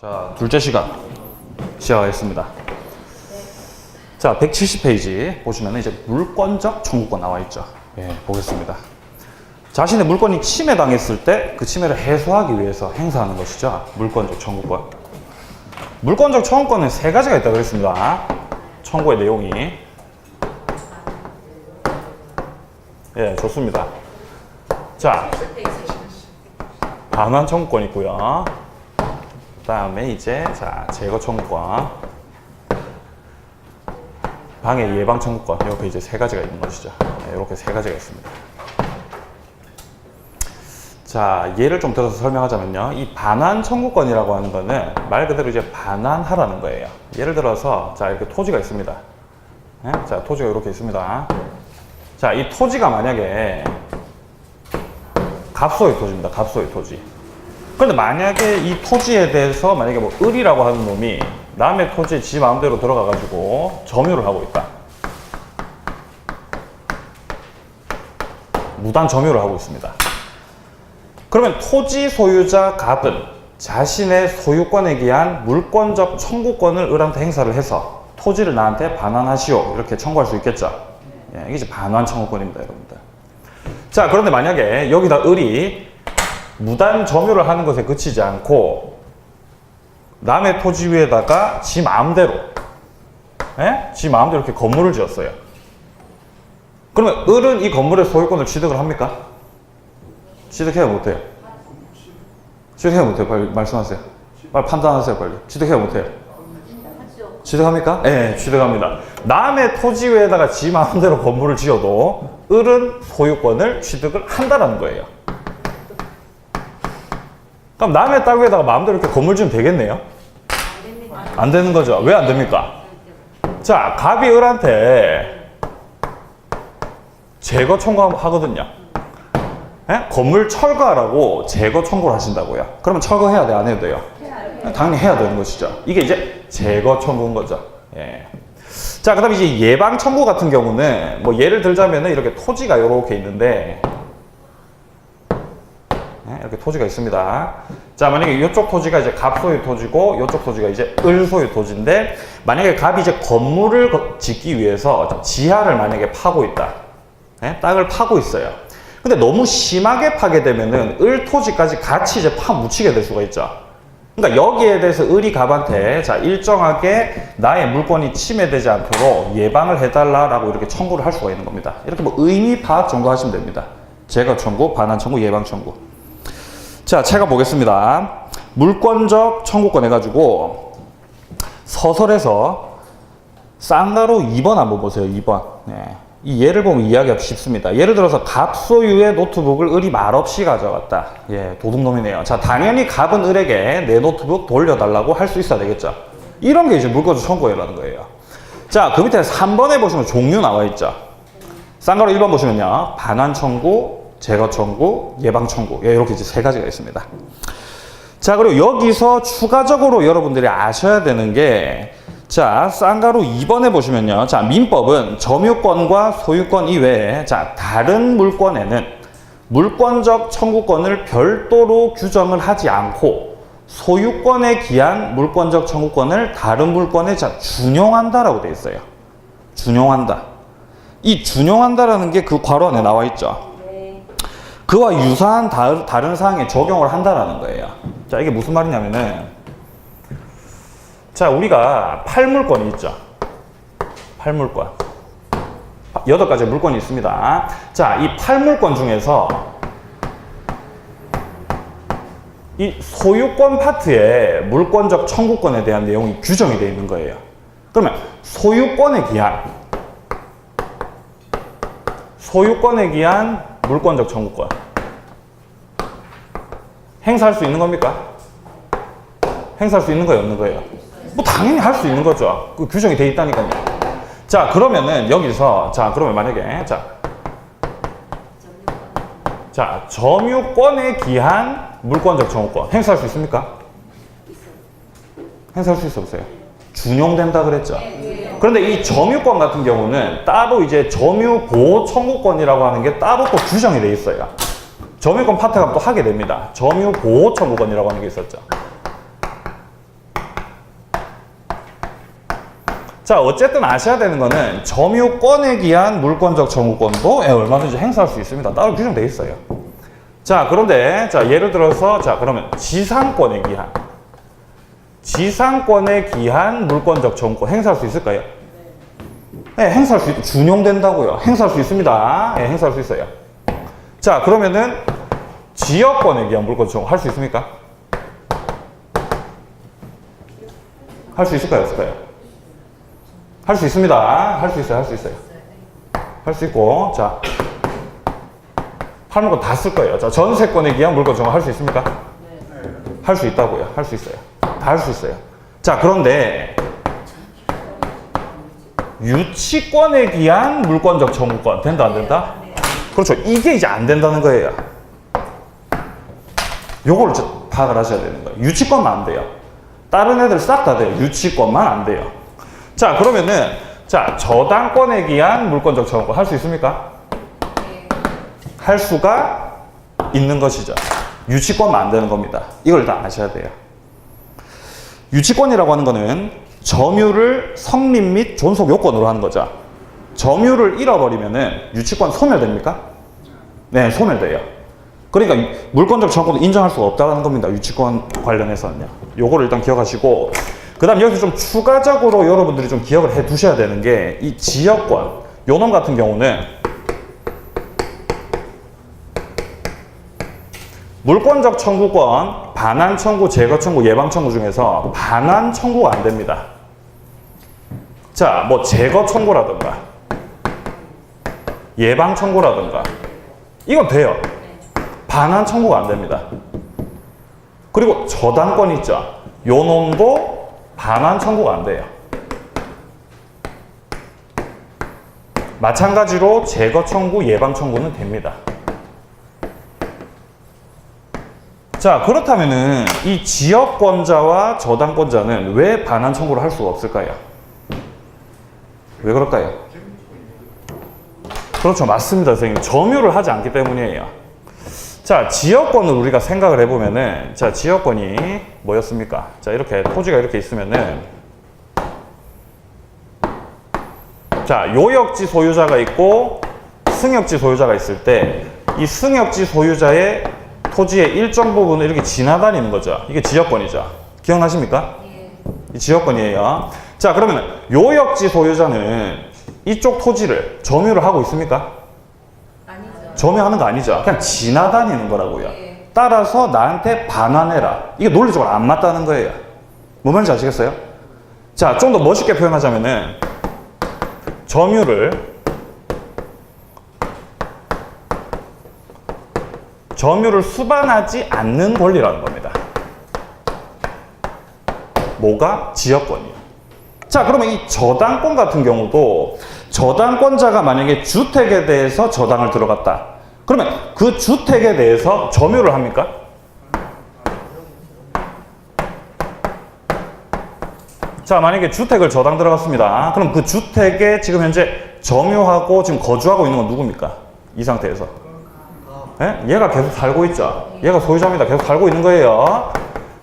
자, 둘째 시간 시작하겠습니다. 자, 170페이지 보시면 이제 물권적 청구권 나와 있죠. 예, 보겠습니다. 자신의 물권이 침해당했을 때 그 침해를 해소하기 위해서 행사하는 것이죠. 물권적 청구권. 물권적 청구권은 세 가지가 있다고 그랬습니다. 청구의 내용이. 예, 좋습니다. 자, 반환 청구권 있고요. 그 다음에 이제 자 제거 청구권, 방해 예방 청구권, 이렇게 이제 세 가지가 있는 것이죠. 네, 이렇게 세 가지가 있습니다. 자, 예를 좀 들어서 설명하자면요, 이 반환 청구권이라고 하는 거는 말 그대로 이제 반환하라는 거예요. 예를 들어서 자 이렇게 토지가 있습니다. 네? 자, 토지가 이렇게 있습니다. 자, 이 토지가 만약에 갑소의 토지입니다. 갑소의 토지. 그런데 만약에 이 토지에 대해서 만약에 뭐 을이라고 하는 놈이 남의 토지에 지 마음대로 들어가가지고 점유를 하고 있다. 무단 점유를 하고 있습니다. 그러면 토지 소유자 갑은 자신의 소유권에 기한 물권적 청구권을 을한테 행사를 해서 토지를 나한테 반환하시오, 이렇게 청구할 수 있겠죠. 예, 이게 이제 반환 청구권입니다, 여러분들. 자, 그런데 만약에 여기다 을이 무단 점유를 하는 것에 그치지 않고 남의 토지 위에다가 지 마음대로, 예? 지 마음대로 이렇게 건물을 지었어요. 그러면 을은 이 건물의 소유권을 취득을 합니까? 취득해야 못해요? 취득해야 못해요? 빨리 말씀하세요. 빨리 판단하세요, 빨리. 취득해야 못해요? 취득합니까? 네, 취득합니다. 남의 토지 위에다가 지 마음대로 건물을 지어도 을은 소유권을 취득을 한다는 거예요. 그럼 남의 땅 위에다가 마음대로 이렇게 건물 지으면 되겠네요? 안 되는 거죠. 왜 안 됩니까? 자, 갑이 을한테 제거 청구하거든요. 예? 건물 철거하라고 제거 청구를 하신다고요. 그러면 철거해야 돼, 안 해도 돼요? 당연히 해야 되는 것이죠. 이게 이제 제거 청구인 거죠. 예. 자, 그 다음에 이제 예방 청구 같은 경우는 뭐 예를 들자면은 이렇게 토지가 이렇게 있는데, 이렇게 토지가 있습니다. 자, 만약에 이쪽 토지가 이제 갑 소유 토지고 이쪽 토지가 이제 을 소유 토지인데, 만약에 갑이 이제 건물을 짓기 위해서 지하를 만약에 파고 있다. 땅을 파고 있어요. 근데 너무 심하게 파게 되면은 을 토지까지 같이 이제 파묻히게 될 수가 있죠. 그러니까 여기에 대해서 을이 갑한테 자 일정하게 나의 물권이 침해되지 않도록 예방을 해달라라고 이렇게 청구를 할 수가 있는 겁니다. 이렇게 뭐 의미 파악 정도 하시면 됩니다. 제거 청구, 반환 청구, 예방 청구. 자, 제가 보겠습니다. 물권적 청구권 해가지고 서설에서 쌍가로 2번 한번 보세요. 2번. 네. 이 예를 보면 이해하기가 쉽습니다. 예를 들어서 갑 소유의 노트북을 을이 말없이 가져갔다. 예, 도둑놈이네요. 자, 당연히 갑은 을에게 내 노트북 돌려달라고 할 수 있어야 되겠죠. 이런 게 이제 물권적 청구라는 거예요. 자, 그 밑에 3번에 보시면 종류 나와 있죠. 쌍가로 1번 보시면요, 반환 청구, 제거 청구, 예방 청구, 예, 이렇게 이제 세 가지가 있습니다. 자, 그리고 여기서 추가적으로 여러분들이 아셔야 되는 게, 자, 쌍가루 2번에 보시면요, 자, 민법은 점유권과 소유권 이외에 자, 다른 물권에는 물권적 청구권을 별도로 규정을 하지 않고 소유권에 기한 물권적 청구권을 다른 물권에 자, 준용한다라고 되어 있어요. 준용한다. 이 준용한다라는 게 그 괄호 안에 나와 있죠. 그와 유사한 다른 사항에 적용을 한다라는 거예요. 자, 이게 무슨 말이냐면은, 자, 우리가 팔물권이 있죠. 팔물권. 8가지의 물권이 있습니다. 자, 이 팔물권 중에서 이 소유권 파트에 물권적 청구권에 대한 내용이 규정이 되어 있는 거예요. 그러면 소유권에 기한 물권적 청구권 행사할 수 있는 겁니까? 행사할 수 있는 거예요, 없는 거예요? 뭐 당연히 할 수 있는 거죠. 그 규정이 돼 있다니까요. 자, 그러면은 여기서 자, 그러면 만약에 자, 점유권에 기한 물권적 청구권 행사할 수 있습니까? 행사할 수 있어 없어요? 준용된다 그랬죠. 그런데 이 점유권 같은 경우는 따로 이제 점유 보호 청구권이라고 하는 게 따로 또 규정이 돼 있어요. 점유권 파트가 또 하게 됩니다. 점유 보호 청구권이라고 하는 게 있었죠. 자, 어쨌든 아셔야 되는 거는 점유권에 기한 물권적 청구권도 얼마든지 행사할 수 있습니다. 따로 규정되어 있어요. 자, 그런데 자, 예를 들어서 자, 그러면 지상권에 기한 물권적 청구권 행사할 수 있을까요? 네, 행사할 수 준용된다고요. 행사할 수 있습니다. 네, 행사할 수 있어요. 자, 그러면은 지역권에 기한 물권적 청구 할 수 있습니까? 할 수 있을까요? 없을까요? 할 수 있습니다. 할 수 있어요. 할 수 있어요. 할 수 있고, 자, 팔 물건 다 쓸 거예요. 자, 전세권에 기한 물권 정화 할 수 있습니까? 네. 할 수 있다고요. 할 수 있어요. 다 할 수 있어요. 자, 그런데 유치권에 기한 물권적 청구권 된다 안 된다? 그렇죠. 이게 이제 안 된다는 거예요. 요거를 파악을 하셔야 되는 거예요. 유치권만 안 돼요. 다른 애들 싹 다 돼요. 유치권만 안 돼요. 자, 그러면은 자, 저당권에 기한 물권적 청구권 할 수 있습니까? 할 수가 있는 것이죠. 유치권만 안 되는 겁니다. 이걸 다 아셔야 돼요. 유치권이라고 하는 거는 점유를 성립 및 존속 요건으로 하는 거죠. 점유를 잃어버리면은 유치권 소멸됩니까? 네, 소멸돼요. 그러니까 물권적 청구권을 인정할 수가 없다는 겁니다. 유치권 관련해서는요. 요거를 일단 기억하시고, 그 다음 여기서 좀 추가적으로 여러분들이 좀 기억을 해 두셔야 되는 게 이 지역권, 요놈 같은 경우는 물권적 청구권, 반환 청구, 제거 청구, 예방 청구 중에서 반환 청구가 안 됩니다. 자, 뭐 제거 청구라든가 예방 청구라든가 이건 돼요. 반환 청구가 안 됩니다. 그리고 저당권 있죠. 요 놈도 반환 청구가 안 돼요. 마찬가지로 제거 청구, 예방 청구는 됩니다. 자, 그렇다면은 이 지역권자와 저당권자는 왜 반환 청구를 할 수가 없을까요? 왜 그럴까요? 그렇죠. 맞습니다, 선생님. 점유를 하지 않기 때문이에요. 자, 지역권을 우리가 생각을 해보면은, 자, 지역권이 뭐였습니까? 자, 이렇게 토지가 이렇게 있으면은, 자, 요역지 소유자가 있고 승역지 소유자가 있을 때 이 승역지 소유자의 토지의 일정 부분을 이렇게 지나다니는 거죠. 이게 지역권이죠. 기억나십니까? 예. 이 지역권이에요. 자, 그러면 요역지 소유자는 이쪽 토지를 점유를 하고 있습니까? 아니죠. 점유하는 거 아니죠. 그냥 지나다니는 거라고요. 예. 따라서 나한테 반환해라. 이게 논리적으로 안 맞다는 거예요. 뭔 말인지 아시겠어요? 자, 좀 더 멋있게 표현하자면은 점유를 수반하지 않는 권리라는 겁니다. 뭐가? 지역권이요. 자, 그러면 이 저당권 같은 경우도 저당권자가 만약에 주택에 대해서 저당을 들어갔다. 그러면 그 주택에 대해서 점유를 합니까? 자, 만약에 주택을 저당 들어갔습니다. 그럼 그 주택에 지금 현재 점유하고 지금 거주하고 있는 건 누굽니까? 이 상태에서. 네? 얘가 계속 살고 있죠. 얘가 소유자입니다. 계속 살고 있는 거예요.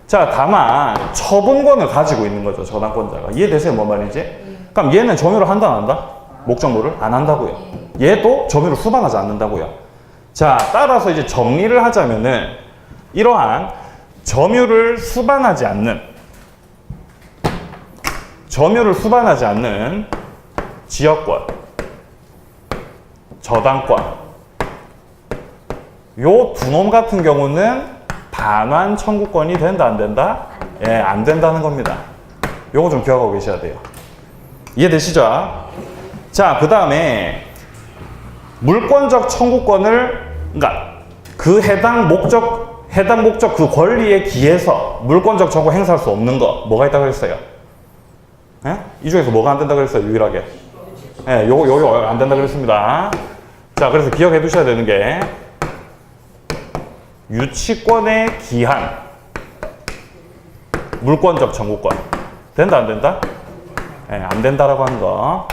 자, 다만 처분권을 가지고 있는 거죠. 저당권자가. 이해되세요? 뭔 말인지? 그럼 얘는 점유를 한다 안 한다? 목적물을 안 한다고요. 얘도 점유를 수반하지 않는다고요. 자, 따라서 이제 정리를 하자면은 이러한 점유를 수반하지 않는 지역권, 저당권 요 두 놈 같은 경우는 반환 청구권이 된다 안 된다? 예, 안 된다는 겁니다. 요거 좀 기억하고 계셔야 돼요. 이해되시죠? 자, 그 다음에 물권적 청구권을, 그러니까 그 해당 목적 그 권리에 기해서 물권적 청구 행사할 수 없는 거 뭐가 있다고 그랬어요? 예? 이 중에서 뭐가 안 된다고 그랬어요? 유일하게. 예, 요거 안 된다고 그랬습니다. 자, 그래서 기억해 두셔야 되는 게 유치권에 기한 물권적 청구권 된다 안 된다? 네, 안 된다라고 하는 거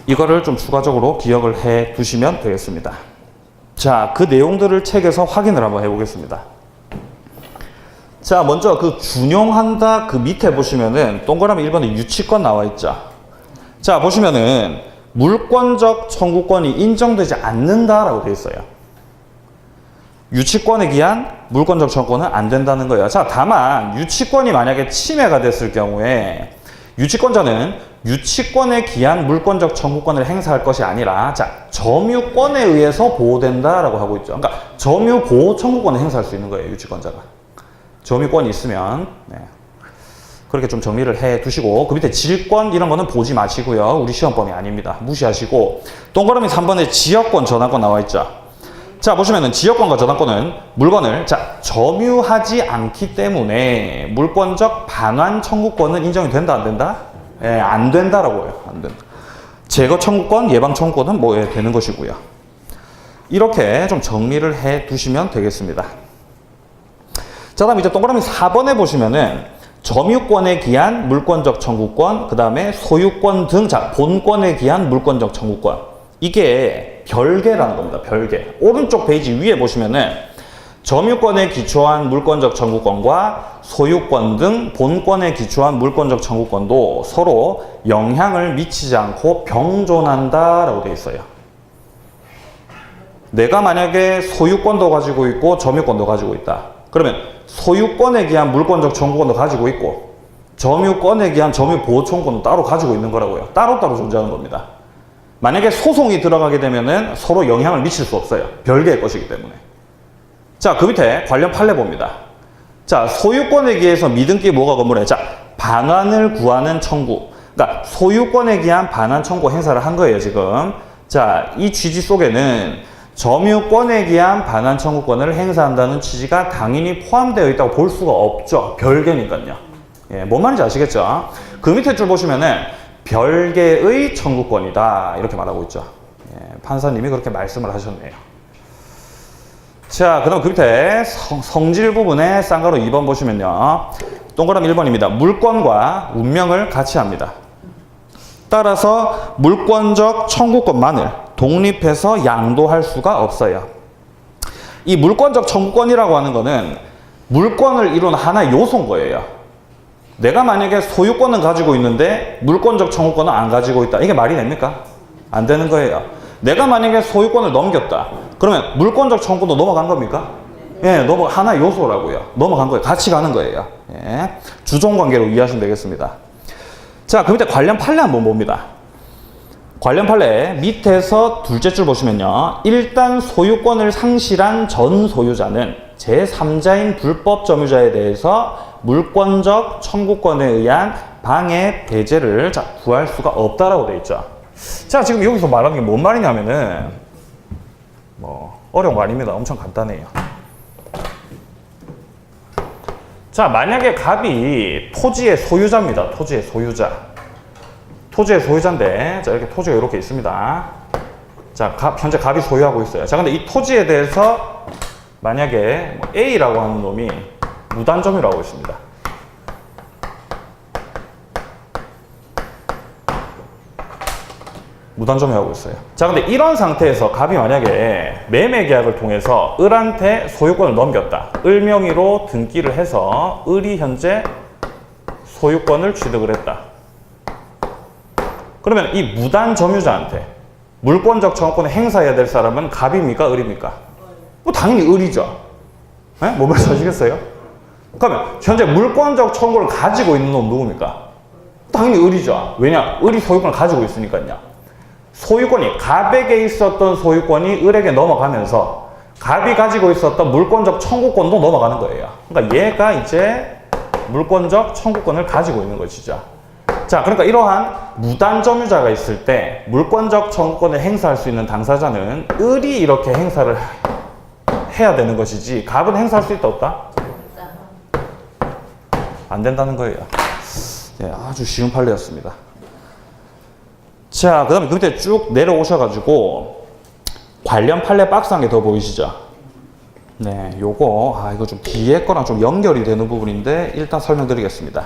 이거를 좀 추가적으로 기억을 해 두시면 되겠습니다. 자, 그 내용들을 책에서 확인을 한번 해보겠습니다. 자, 먼저 그 준용한다 그 밑에 보시면은 동그라미 1번에 유치권 나와 있죠. 자, 보시면은 물권적 청구권이 인정되지 않는다라고 되어 있어요. 유치권에 기한 물권적 청구권은 안 된다는 거예요. 자, 다만 유치권이 만약에 침해가 됐을 경우에 유치권자는 유치권에 기한 물권적 청구권을 행사할 것이 아니라 자, 점유권에 의해서 보호된다라고 하고 있죠. 그러니까 점유 보호 청구권을 행사할 수 있는 거예요, 유치권자가. 점유권이 있으면. 네. 그렇게 좀 정리를 해 두시고, 그 밑에 질권 이런 거는 보지 마시고요. 우리 시험범위 아닙니다. 무시하시고, 동그라미 3번에 지역권, 저당권 나와 있죠. 자, 보시면은 지역권과 저당권은 물건을 자, 점유하지 않기 때문에 물권적 반환 청구권은 인정이 된다, 안 된다? 예, 안 된다라고 해요. 안 된다. 제거 청구권, 예방 청구권은 뭐 예, 되는 것이고요. 이렇게 좀 정리를 해 두시면 되겠습니다. 자, 다음 이제 동그라미 4번에 보시면은 점유권에 기한 물권적 청구권, 그 다음에 소유권 등, 자, 본권에 기한 물권적 청구권. 이게 별개라는 겁니다. 별개. 오른쪽 페이지 위에 보시면은 점유권에 기초한 물권적 청구권과 소유권 등 본권에 기초한 물권적 청구권도 서로 영향을 미치지 않고 병존한다라고 되어 있어요. 내가 만약에 소유권도 가지고 있고 점유권도 가지고 있다. 그러면 소유권에 기한 물권적 청구권도 가지고 있고 점유권에 기한 점유보호 청구권도 따로 가지고 있는 거라고요. 따로따로 존재하는 겁니다. 만약에 소송이 들어가게 되면은 서로 영향을 미칠 수 없어요. 별개의 것이기 때문에. 자, 그 밑에 관련 판례 봅니다. 자, 소유권에 기해서 미등기 뭐가 건물에 자, 반환을 구하는 청구. 그러니까 소유권에 기한 반환 청구 행사를 한 거예요, 지금. 자, 이 취지 속에는 점유권에 기한 반환 청구권을 행사한다는 취지가 당연히 포함되어 있다고 볼 수가 없죠. 별개니까요. 예, 뭔 말인지 아시겠죠? 그 밑에 줄 보시면은 별개의 청구권이다 이렇게 말하고 있죠. 예, 판사님이 그렇게 말씀을 하셨네요. 자, 그 다음 그 밑에 성질 부분에 쌍가루 2번 보시면요. 동그라미 1번입니다. 물권과 운명을 같이 합니다. 따라서 물권적 청구권만을 독립해서 양도할 수가 없어요. 이 물권적 청구권이라고 하는 거는 물권을 이루는 하나의 요소인 거예요. 내가 만약에 소유권은 가지고 있는데 물권적 청구권은 안 가지고 있다. 이게 말이 됩니까? 안 되는 거예요. 내가 만약에 소유권을 넘겼다. 그러면 물권적 청구권도 넘어간 겁니까? 예, 하나의 요소라고요. 넘어간 거예요. 같이 가는 거예요. 예, 주종관계로 이해하시면 되겠습니다. 자, 그 밑에 관련 판례 한번 봅니다. 관련 판례 밑에서 둘째 줄 보시면요. 일단 소유권을 상실한 전 소유자는 제3자인 불법 점유자에 대해서 물권적 청구권에 의한 방해 배제를 자, 구할 수가 없다라고 되어 있죠. 자, 지금 여기서 말하는 게 뭔 말이냐면은 뭐 어려운 거 아닙니다. 엄청 간단해요. 자, 만약에 갑이 토지의 소유자입니다. 토지의 소유자. 토지의 소유자인데, 자, 이렇게 토지가 이렇게 있습니다. 자, 현재 갑이 소유하고 있어요. 자, 근데 이 토지에 대해서 만약에 A라고 하는 놈이 무단점유라고 있습니다. 무단점유하고 있어요. 자, 근데 이런 상태에서 갑이 만약에 매매 계약을 통해서 을한테 소유권을 넘겼다. 을 명의로 등기를 해서 을이 현재 소유권을 취득을 했다. 그러면 이 무단점유자한테 물권적 청구권을 행사해야 될 사람은 갑입니까? 을입니까? 뭐 당연히 을이죠. 네? 뭐 말씀하시겠어요? 그러면 현재 물권적 청구를 가지고 있는 놈 누굽니까? 당연히 을이죠. 왜냐? 을이 소유권을 가지고 있으니까요. 소유권이 갑에게 있었던 소유권이 을에게 넘어가면서 갑이 가지고 있었던 물권적 청구권도 넘어가는 거예요. 그러니까 얘가 이제 물권적 청구권을 가지고 있는 것이죠. 자, 그러니까 이러한 무단점유자가 있을 때 물권적 청구권을 행사할 수 있는 당사자는 을이 이렇게 행사를 해야 되는 것이지 갑은 행사할 수 있다 없다? 안 된다는 거예요. 네, 아주 쉬운 판례였습니다. 자, 그 다음에 그 밑에 쭉 내려오셔가지고 관련 판례 박스 한 개 더 보이시죠? 네, 요거 이거 좀 뒤에 거랑 좀 연결이 되는 부분인데 일단 설명드리겠습니다.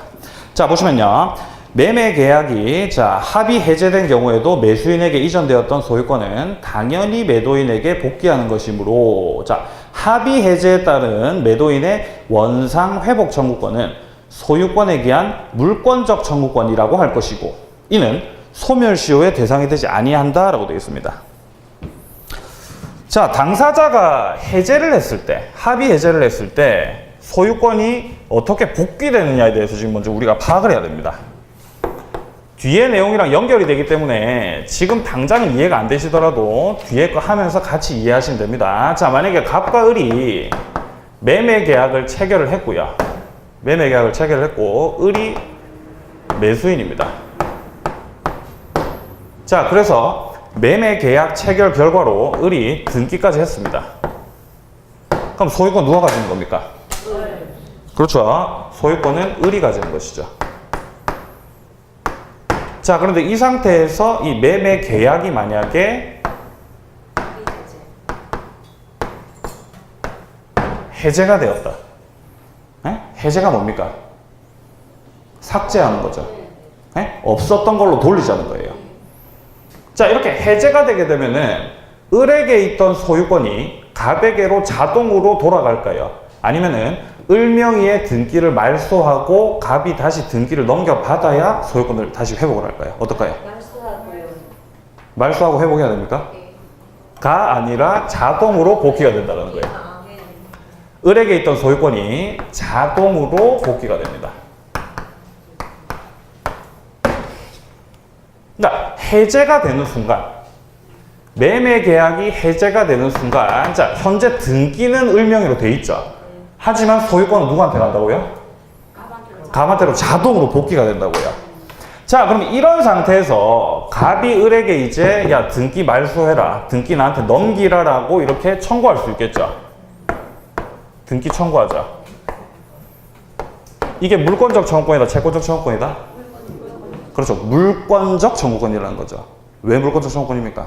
자, 보시면요. 매매 계약이 자, 합의 해제된 경우에도 매수인에게 이전되었던 소유권은 당연히 매도인에게 복귀하는 것이므로 자, 합의 해제에 따른 매도인의 원상 회복 청구권은 소유권에 기한 물권적 청구권이라고 할 것이고 이는 소멸시효의 대상이 되지 아니한다라고 되어 있습니다. 자, 당사자가 해제를 했을 때, 합의 해제를 했을 때 소유권이 어떻게 복귀되느냐에 대해서 지금 먼저 우리가 파악을 해야 됩니다. 뒤에 내용이랑 연결이 되기 때문에 지금 당장은 이해가 안 되시더라도 뒤에 거 하면서 같이 이해하시면 됩니다. 자, 만약에 갑과 을이 매매 계약을 체결을 했고요. 매매 계약을 체결을 했고 을이 매수인입니다. 자, 그래서 매매 계약 체결 결과로 을이 등기까지 했습니다. 그럼 소유권 누가 가지는 겁니까? 그렇죠. 소유권은 을이 가지는 것이죠. 자, 그런데 이 상태에서 이 매매 계약이 만약에 해제가 되었다. 네? 해제가 뭡니까? 삭제하는 거죠. 네? 없었던 걸로 돌리자는 거예요. 자, 이렇게 해제가 되게 되면은 을에게 있던 소유권이 갑에게로 자동으로 돌아갈까요? 아니면은 을명의의 등기를 말소하고 갑이 다시 등기를 넘겨받아야 소유권을 다시 회복을 할까요? 어떨까요? 말소하고요. 말소하고 회복해야 됩니까? 네. 가 아니라 자동으로 복귀가 된다는 거예요. 아, 네. 을에게 있던 소유권이 자동으로 복귀가 됩니다. 그러니까 해제가 되는 순간, 매매 계약이 해제가 되는 순간, 자, 현재 등기는 을명의로 돼 있죠. 하지만 소유권은 누구한테 간다고요? 갑한테로 자동으로 복귀가 된다고요. 자, 그럼 이런 상태에서 갑이 을에게 이제 야, 등기 말소해라, 등기 나한테 넘기라라고 이렇게 청구할 수 있겠죠. 등기 청구하자. 이게 물권적 청구권이다, 채권적 청구권이다? 그렇죠. 물권적 청구권이라는 거죠. 왜 물권적 청구권입니까?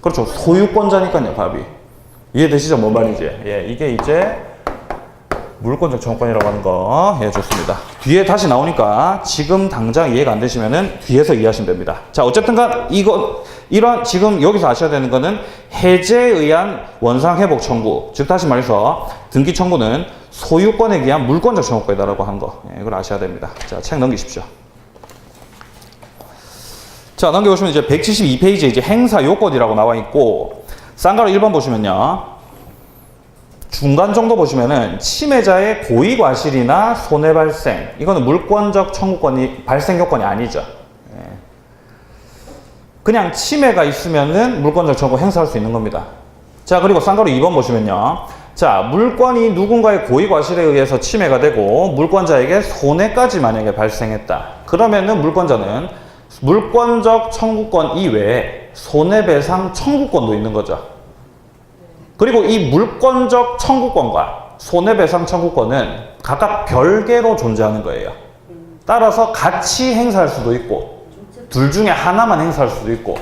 그렇죠. 소유권자니까요, 갑이. 이해되시죠? 뭔 말인지. 예, 이게 이제 물권적 청구권이라고 하는 거. 예, 좋습니다. 뒤에 다시 나오니까 지금 당장 이해가 안 되시면은 뒤에서 이해하시면 됩니다. 자, 어쨌든 간 이런 지금 여기서 아셔야 되는 거는 해제에 의한 원상 회복 청구. 즉 다시 말해서 등기 청구는 소유권에 기한 물권적 청구권이다라고 하는 거. 예, 이걸 아셔야 됩니다. 자, 책 넘기십시오. 자, 넘겨보시면 이제 172페이지에 이제 행사 요건이라고 나와 있고, 쌍가루 1번 보시면요. 중간 정도 보시면은 침해자의 고의 과실이나 손해 발생, 이거는 물권적 청구권이 발생 요건이 아니죠. 예. 그냥 침해가 있으면은 물권적 청구 행사할 수 있는 겁니다. 자, 그리고 쌍가루 2번 보시면요. 자, 물권이 누군가의 고의 과실에 의해서 침해가 되고 물권자에게 손해까지 만약에 발생했다. 그러면은 물권자는 물권적 청구권 이외에 손해배상 청구권도 있는 거죠. 그리고 이 물권적 청구권과 손해배상 청구권은 각각 별개로 존재하는 거예요. 따라서 같이 행사할 수도 있고 둘 중에 하나만 행사할 수도 있고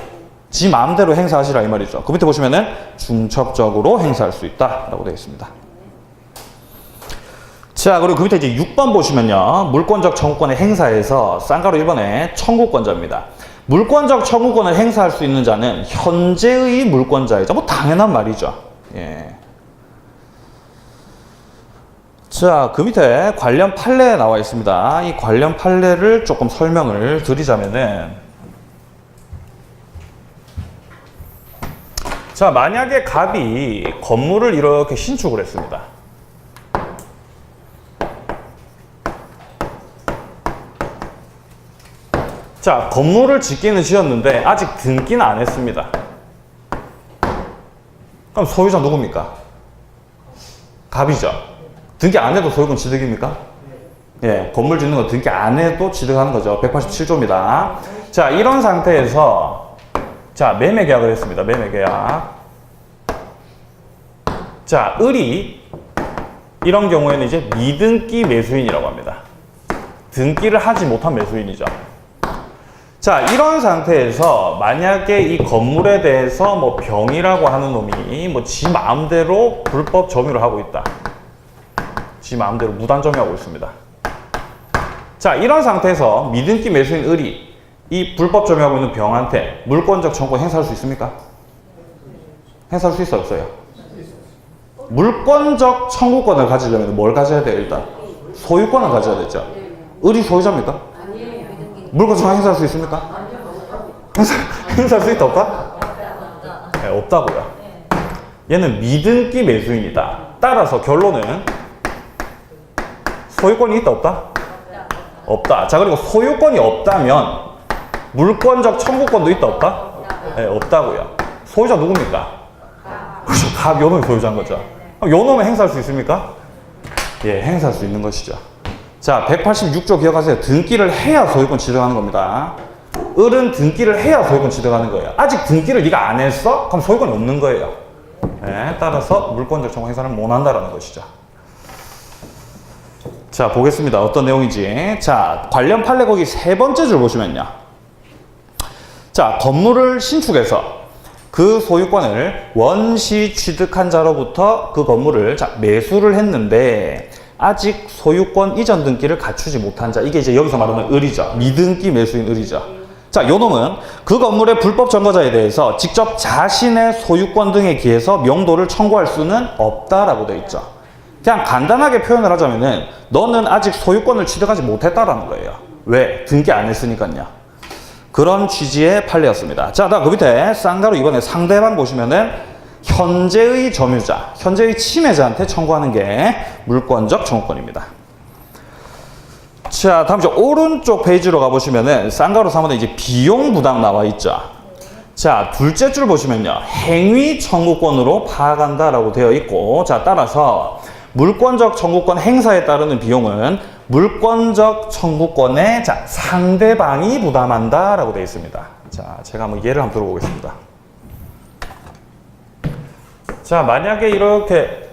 지 마음대로 행사하시라 이 말이죠. 그 밑에 보시면은 중첩적으로 행사할 수 있다라고 되어 있습니다. 자, 그리고 그 밑에 이제 6번 보시면요. 물권적 청구권의 행사에서 쌍가루 1번에 청구권자입니다. 물권적 청구권을 행사할 수 있는 자는 현재의 물권자이죠. 뭐 당연한 말이죠. 예. 자, 그 밑에 관련 판례에 나와 있습니다. 이 관련 판례를 조금 설명을 드리자면은, 자, 만약에 갑이 건물을 이렇게 신축을 했습니다. 자, 건물을 짓기는 지었는데 아직 등기는 안 했습니다. 그럼 소유자 누굽니까? 갑이죠. 등기 안 해도 소유권 취득입니까? 예, 건물 짓는 거 등기 안 해도 취득하는 거죠. 187조입니다. 자, 이런 상태에서 자, 매매 계약을 했습니다. 매매 계약. 자, 을이 이런 경우에는 이제 미등기 매수인이라고 합니다. 등기를 하지 못한 매수인이죠. 자, 이런 상태에서 만약에 이 건물에 대해서 뭐 병이라고 하는 놈이 뭐 지 마음대로 불법 점유를 하고 있다. 지 마음대로 무단 점유하고 있습니다. 자, 이런 상태에서 미등기 매수인 을이 이 불법 점유하고 있는 병한테 물권적 청구권 행사할 수 있습니까? 행사할 수 있어요, 없어요? 물권적 청구권을 가지려면 뭘 가져야 돼요, 일단? 소유권을 가져야 되죠. 을이 소유자입니까? 물권적 행사할 수 있습니까? 행사할 수 있다, 없다? 네, 없다고요. 얘는 미등기 매수인이다. 따라서 결론은 소유권이 있다, 없다? 없다. 자, 그리고 소유권이 없다면 물권적 청구권도 있다, 없다? 네, 없다고요. 소유자 누굽니까? 그렇죠. 갑, 요놈이 소유자인 거죠. 그럼 요놈은 행사할 수 있습니까? 예, 행사할 수 있는 것이죠. 자, 186조 기억하세요. 등기를 해야 소유권 취득하는 겁니다. 을은 등기를 해야 소유권 취득하는 거예요. 아직 등기를 네가 안 했어? 그럼 소유권이 없는 거예요. 예, 따라서 물권적 청구 행사를 못 한다라는 것이죠. 자, 보겠습니다. 어떤 내용인지. 자, 관련 판례 거기 세 번째 줄 보시면요. 자, 건물을 신축해서 그 소유권을 원시 취득한 자로부터 그 건물을 매수를 했는데 아직 소유권 이전 등기를 갖추지 못한 자. 이게 이제 여기서 말하는 을이죠. 미등기 매수인 을이죠. 자, 요 놈은 그 건물의 불법 점거자에 대해서 직접 자신의 소유권 등에 기해서 명도를 청구할 수는 없다라고 되어 있죠. 그냥 간단하게 표현을 하자면은 너는 아직 소유권을 취득하지 못했다라는 거예요. 왜? 등기 안 했으니까요. 그런 취지의 판례였습니다. 자, 다음 그 밑에 쌍가루 이번에 상대방 보시면은 현재의 점유자, 현재의 침해자한테 청구하는 게 물권적 청구권입니다. 자, 다음 이제 오른쪽 페이지로 가보시면은 쌍가루 3번에 이제 비용 부담 나와 있죠. 자, 둘째 줄 보시면요. 행위 청구권으로 파악한다라고 되어 있고, 자, 따라서 물권적 청구권 행사에 따르는 비용은 물권적 청구권의 상대방이 부담한다라고 되어 있습니다. 자, 제가 한번 예를 한번 들어보겠습니다. 자, 만약에 이렇게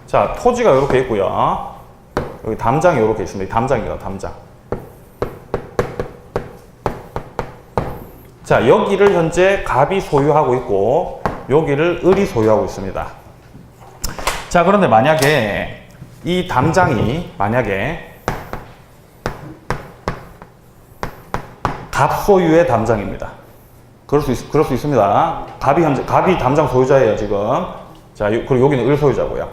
자, 토지가 이렇게 있고요. 여기 담장이 이렇게 있습니다. 담장이에요, 담장. 자, 여기를 현재 갑이 소유하고 있고 여기를 을이 소유하고 있습니다. 자, 그런데 만약에 이 담장이 만약에 갑 소유의 담장입니다. 그럴 수 있습니다. 갑이 담장 소유자예요, 지금. 자, 그리고 여기는 을 소유자고요.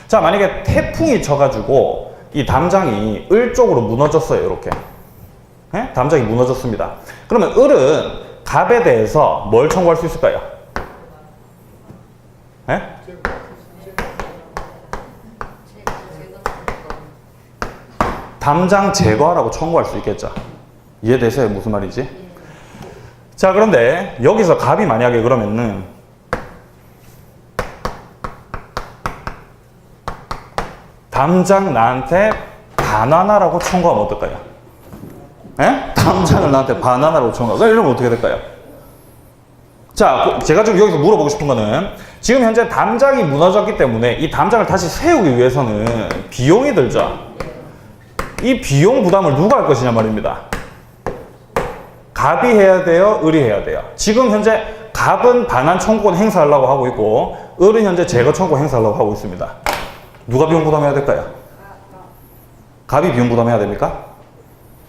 자, 만약에 태풍이 쳐가지고 이 담장이 을 쪽으로 무너졌어요, 이렇게. 네? 담장이 무너졌습니다. 그러면 을은 갑에 대해서 뭘 청구할 수 있을까요? 네? 담장 제거하라고 청구할 수 있겠죠. 이해되세요? 무슨 말이지? 자, 그런데 여기서 갑이 만약에 그러면은 담장 나한테 반환하라고 청구하면 어떨까요? 예? 담장을 나한테 반환하라고 청구하면 이러면 어떻게 될까요? 자, 제가 좀 여기서 물어보고 싶은 거는 지금 현재 담장이 무너졌기 때문에 이 담장을 다시 세우기 위해서는 비용이 들죠. 이 비용 부담을 누가 할 것이냐 말입니다. 갑이 해야 돼요? 을이 해야 돼요? 지금 현재 갑은 반환 청구권 행사하려고 하고 있고 을은 현재 제거 청구 행사하려고 하고 있습니다. 누가 비용 부담해야 될까요? 갑이 비용 부담해야 됩니까?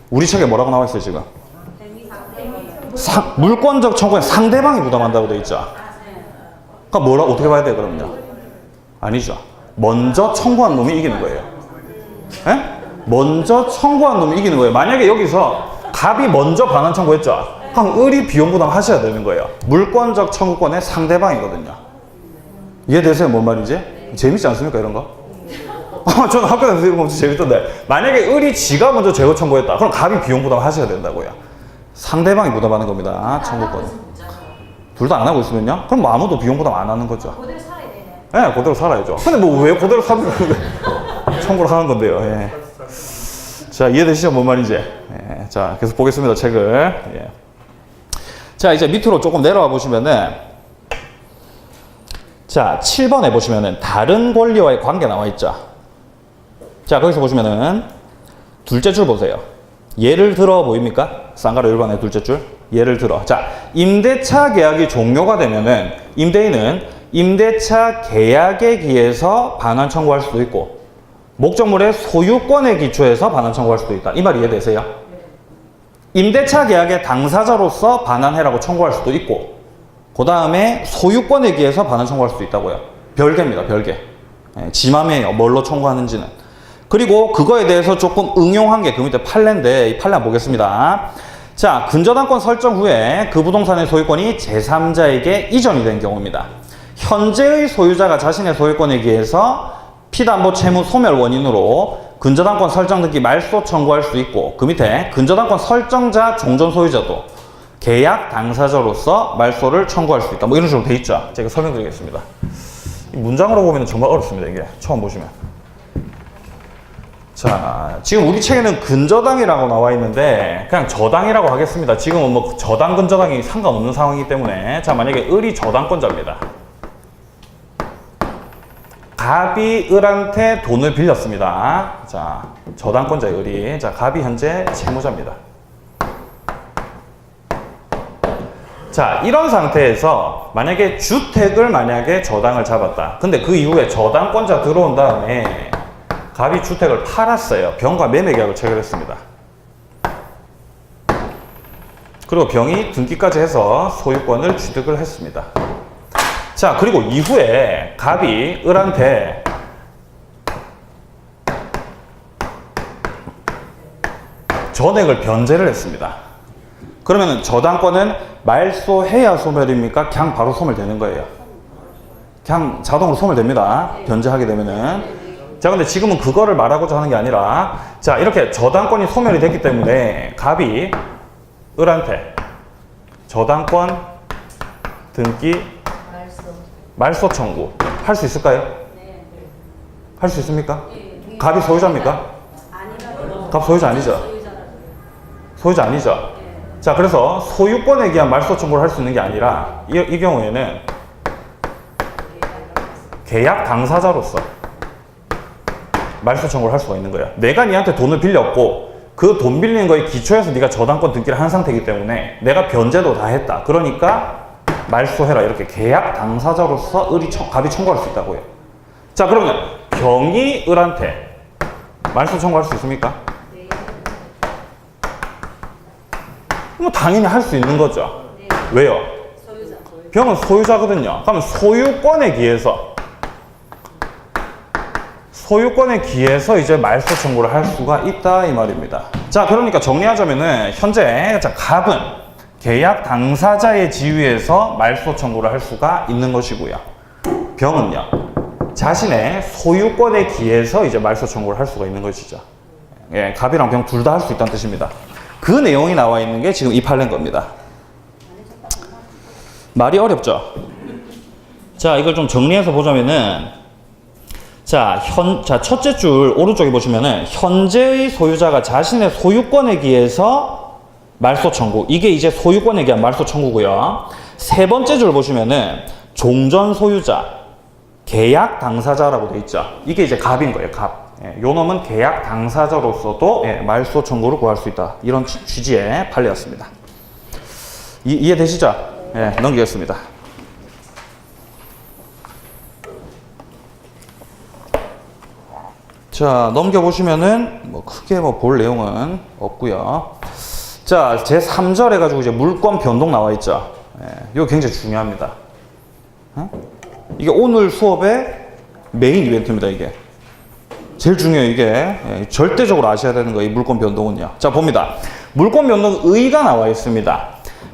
우리 책에 뭐라고 나와 있어요, 지금? 물권적 청구는 상대방이 부담한다고 되어 있죠. 그러니까 어떻게 봐야 돼요, 그러면요? 아니죠. 먼저 청구한 놈이 이기는 거예요. 예? 먼저 청구한 놈이 이기는 거예요. 만약에 여기서 갑이 먼저 반환 청구했죠. 그럼 을이 비용 부담 하셔야 되는 거예요. 물권적 청구권의 상대방이거든요. 이해되세요? 뭔 말인지? 재밌지 않습니까, 이런 거? 저는 학교 다니면서 이런 거 엄청 재밌던데, 만약에 을이 지가 먼저 제거 청구했다. 그럼 갑이 비용 부담 하셔야 된다고요. 상대방이 부담하는 겁니다. 청구권은. 둘 다 안 하고 있으면요? 그럼 뭐 아무도 비용 부담 안 하는 거죠. 그대로 살아야 되네. 네, 그대로 살아야죠. 근데 뭐 왜 그대로 살면 청구를 하는 건데요. 예. 자, 이해되시죠? 뭔 말인지. 예. 자, 계속 보겠습니다. 책을. 예. 자, 이제 밑으로 조금 내려와 보시면은, 자, 7번에 보시면은 다른 권리와의 관계 나와 있죠. 자, 거기서 보시면은 둘째 줄 보세요. 예를 들어 보입니까? 쌍가루 1번의 둘째 줄. 예를 들어. 자, 임대차 계약이 종료가 되면은 임대인은 임대차 계약에 기해서 반환 청구할 수도 있고 목적물의 소유권에 기초해서 반환 청구할 수도 있다. 이 말 이해되세요? 임대차 계약의 당사자로서 반환해라고 청구할 수도 있고 그 다음에 소유권에 기해서 반환 청구할 수도 있다고요. 별개입니다. 별개. 예, 지 맘이에요. 뭘로 청구하는지는. 그리고 그거에 대해서 조금 응용한 게 그 밑에 판례인데 이 판례 한번 보겠습니다. 자, 근저당권 설정 후에 그 부동산의 소유권이 제3자에게 이전이 된 경우입니다. 현재의 소유자가 자신의 소유권에 기해서 피담보 채무 소멸 원인으로 근저당권 설정 등기 말소 청구할 수 있고 그 밑에 근저당권 설정자 종전 소유자도 계약 당사자로서 말소를 청구할 수 있다. 뭐 이런 식으로 돼 있죠. 제가 설명드리겠습니다. 문장으로 보면 정말 어렵습니다. 이게 처음 보시면. 자, 지금 우리 책에는 근저당이라고 나와 있는데 그냥 저당이라고 하겠습니다. 지금은 뭐 저당 근저당이 상관없는 상황이기 때문에. 자, 만약에 을이 저당권자입니다. 갑이 을한테 돈을 빌렸습니다. 자, 저당권자의 을이. 자, 갑이 현재 채무자입니다. 자, 이런 상태에서 만약에 주택을 저당을 잡았다. 근데 그 이후에 저당권자 들어온 다음에 갑이 주택을 팔았어요. 병과 매매 계약을 체결했습니다. 그리고 병이 등기까지 해서 소유권을 취득을 했습니다. 자, 그리고 이후에 갑이 을한테 전액을 변제를 했습니다. 그러면 저당권은 말소해야 소멸입니까? 그냥 바로 소멸되는 거예요. 그냥 자동으로 소멸됩니다. 변제하게 되면은. 자, 근데 지금은 그거를 말하고자 하는 게 아니라, 자, 이렇게 저당권이 소멸이 됐기 때문에 갑이 을한테 저당권 등기 말소 청구 할 수 있을까요? 할 수 있습니까? 갑이 소유자입니까? 갑 소유자 아니죠? 소유자 아니죠? 자, 그래서 소유권에 기한 말소 청구를 할 수 있는 게 아니라 이 경우에는 계약 당사자로서 말소 청구를 할 수가 있는 거예요. 내가 니한테 돈을 빌렸고 그 돈 빌리는 거에 기초해서 네가 저당권 등기를 한 상태이기 때문에 내가 변제도 다 했다. 그러니까 말소해라. 이렇게 계약 당사자로서 갑이 청구할 수 있다고요. 자, 그러면 병이 을한테 말소 청구할 수 있습니까? 뭐 당연히 할 수 있는 거죠. 왜요? 병은 소유자거든요. 그러면 소유권에 기해서 이제 말소 청구를 할 수가 있다 이 말입니다. 자, 그러니까 정리하자면은 현재 갑은 계약 당사자의 지위에서 말소 청구를 할 수가 있는 것이고요. 병은요, 자신의 소유권에 기해서 이제 말소 청구를 할 수가 있는 것이죠. 예, 갑이랑 병 둘 다 할 수 있다는 뜻입니다. 그 내용이 나와 있는 게 지금 이 판례인 겁니다. 말이 어렵죠? 자, 이걸 좀 정리해서 보자면은, 자, 첫째 줄 오른쪽에 보시면은 현재의 소유자가 자신의 소유권에 기해서 말소 청구. 이게 이제 소유권에 기한 말소 청구고요. 세 번째 줄 보시면은 종전 소유자, 계약 당사자라고 돼 있죠. 이게 이제 갑인 거예요. 갑. 예, 요 놈은 계약 당사자로서도 말소 청구를 구할 수 있다. 이런 취지의 판례였습니다. 이해되시죠? 예, 넘기겠습니다. 자, 넘겨보시면은 뭐 크게 뭐 볼 내용은 없고요. 자, 제 3절 해가지고 이제 물권 변동 나와 있죠. 예, 이거 굉장히 중요합니다. 이게 오늘 수업의 메인 이벤트입니다. 이게 제일 중요해요. 이게 절대적으로 아셔야 되는 거예요. 이 물권 변동은요. 자, 봅니다. 물권 변동 의가 나와 있습니다.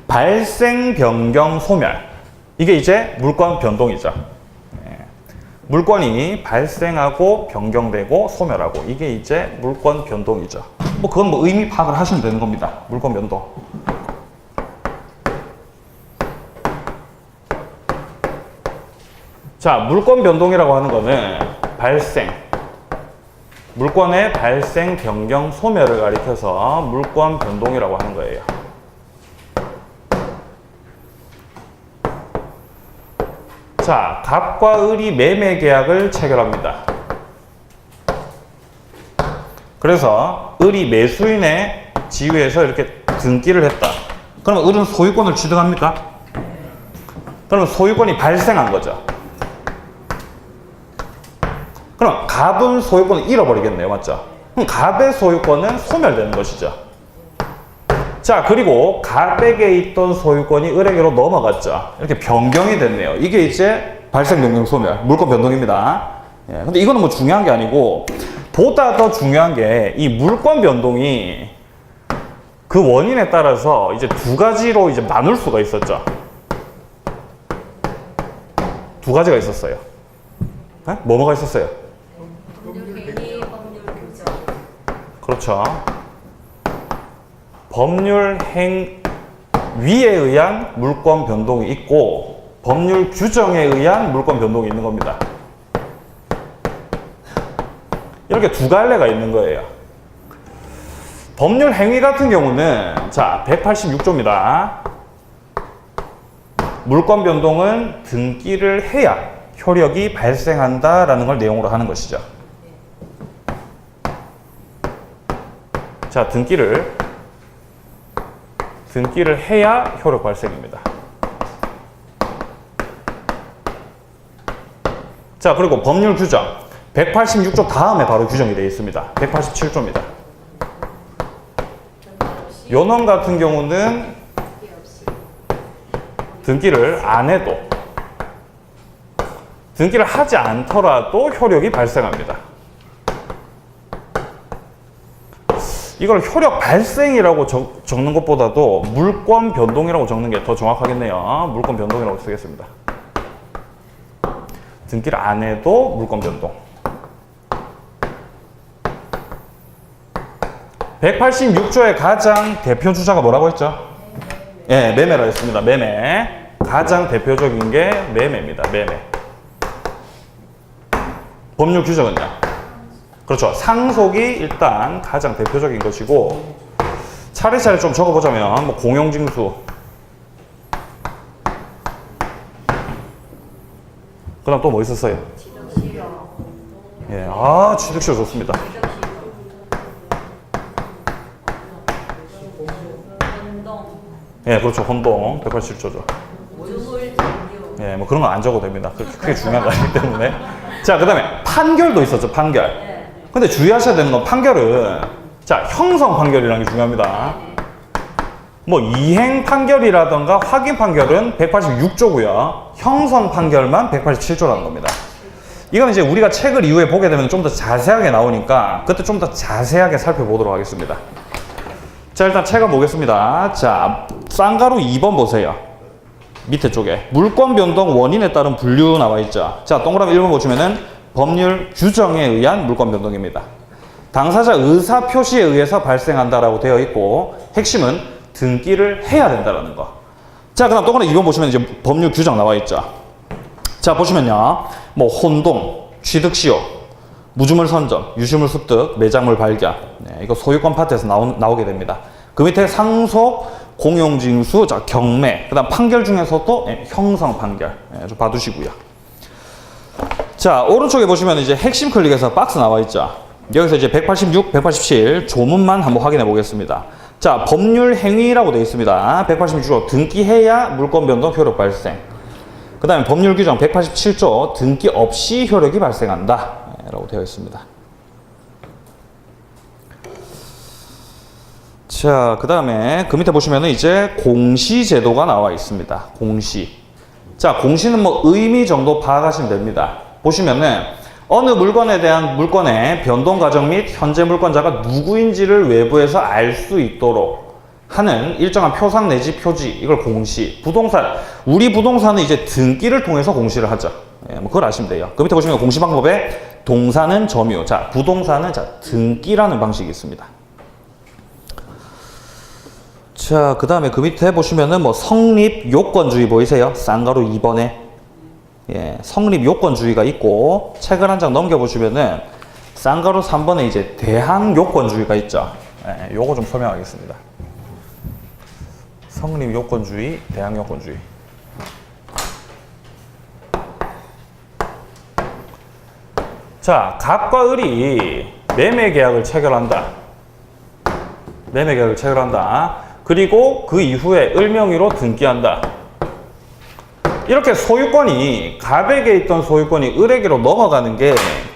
발생, 변경, 소멸. 이게 이제 물권 변동이죠. 물권이 발생하고 변경되고 소멸하고, 이게 이제 물권 변동이죠. 뭐 그건 뭐 의미 파악을 하시면 되는 겁니다. 물권 변동. 자, 물권 변동이라고 하는 거는 물권의 발생, 변경, 소멸을 가리켜서 물권 변동이라고 하는 거예요. 자, 갑과 을이 매매 계약을 체결합니다. 그래서 을이 매수인의 지위에서 이렇게 등기를 했다. 그러면 을은 소유권을 취득합니까? 그러면 소유권이 발생한 거죠. 그럼 갑은 소유권을 잃어버리겠네요. 맞죠? 그럼 갑의 소유권은 소멸되는 것이죠. 자, 그리고 갑에게 있던 소유권이 을에게로 넘어갔죠. 이렇게 변경이 됐네요. 이게 이제 발생 변경 소멸, 물권 변동입니다. 예, 근데 이거는 뭐 중요한 게 아니고 보다 더 중요한 게 이 물권 변동이 그 원인에 따라서 이제 두 가지로 이제 나눌 수가 있었죠. 두 가지가 있었어요. 네? 뭐가 있었어요? 법률 행위, 법률 규정. 그렇죠. 법률 행위에 의한 물권 변동이 있고 법률 규정에 의한 물권 변동이 있는 겁니다. 이렇게 두 갈래가 있는 거예요. 법률 행위 같은 경우는 자 186조입니다. 물권 변동은 등기를 해야 효력이 발생한다라는 걸 내용으로 하는 것이죠. 자, 등기를 해야 효력 발생입니다. 자, 그리고 법률 규정 186조 다음에 바로 규정이 되어 있습니다. 187조입니다. 요놈 같은 경우는 등기를 안 해도 등기를 하지 않더라도 효력이 발생합니다. 이걸 효력 발생이라고 적는 것보다도 물권 변동이라고 적는 게 더 정확하겠네요. 물권 변동이라고 쓰겠습니다. 등기를 안 해도 물권 변동. 186조의 가장 대표 주자가 뭐라고 했죠? 예, 매매라 했습니다. 매매. 가장 대표적인 게 매매입니다. 매매. 법률 규정은요? 그렇죠. 상속이 일단 가장 대표적인 것이고 차례차례 좀 적어보자면 뭐 공용징수 그 다음 또 뭐 있었어요? 예, 취득시효 좋습니다. 예, 그렇죠. 혼동 187조죠. 예, 뭐 그런 건 안 적어도 됩니다. 그게 중요한 거 아니기 때문에. 자, 그 다음에 판결도 있었죠. 판결. 근데 주의하셔야 되는 건 판결은 자, 형성 판결이라는 게 중요합니다. 뭐 이행 판결이라던가 확인 판결은 186조고요. 형성 판결만 187조라는 겁니다. 이건 이제 우리가 책을 이후에 보게 되면 좀 더 자세하게 나오니까 그때 좀 더 자세하게 살펴보도록 하겠습니다. 자, 일단 책을 보겠습니다. 자, 쌍가루 2번 보세요. 밑에 쪽에 물권 변동 원인에 따른 분류 나와 있죠. 자, 동그라미 1번 보시면은 법률 규정에 의한 물권 변동입니다. 당사자 의사 표시에 의해서 발생한다라고 되어 있고 핵심은 등기를 해야 된다라는 거. 자, 그다음 동그라미 2번 보시면 이제 법률 규정 나와 있죠. 자, 보시면요. 뭐 혼동, 취득시효, 무주물 선점, 유실물 습득, 매장물 발견. 네, 이거 소유권 파트에서 나오게 됩니다. 그 밑에 상속, 공용징수, 자, 경매, 그 다음 판결 중에서도 형성 판결. 네, 좀 봐두시고요. 자, 오른쪽에 보시면 이제 핵심 클릭해서 박스 나와 있죠. 여기서 이제 186, 187 조문만 한번 확인해 보겠습니다. 자, 법률 행위라고 되어 있습니다. 186조 등기해야 물권 변동 효력 발생. 그 다음에 법률 규정 187조 등기 없이 효력이 발생한다 라고 되어 있습니다. 자, 그 다음에 그 밑에 보시면은 이제 공시제도가 나와 있습니다. 공시. 자, 공시는 뭐 의미 정도 파악하시면 됩니다. 보시면은 어느 물건에 대한 물건의 변동 과정 및 현재 물권자가 누구인지를 외부에서 알 수 있도록 하는 일정한 표상 내지 표지, 이걸 공시. 부동산, 우리 부동산은 이제 등기를 통해서 공시를 하죠. 예, 뭐 그걸 아시면 돼요. 그 밑에 보시면 공시 방법에 동사는 점유, 자, 부동산은 자, 등기라는 방식이 있습니다. 자, 그 다음에 그 밑에 보시면은 뭐 성립 요건주의 보이세요? 쌍가루 2번에. 예, 성립 요건주의가 있고, 책을 한 장 넘겨보시면은 쌍가루 3번에 이제 대항 요건주의가 있죠. 예, 요거 좀 설명하겠습니다. 성립 요건주의, 대항 요건주의. 자, 갑과 을이 매매 계약을 체결한다. 매매 계약을 체결한다. 그리고 그 이후에 을 명의로 등기한다. 이렇게 소유권이 갑에게 있던 소유권이 을에게로 넘어가는 게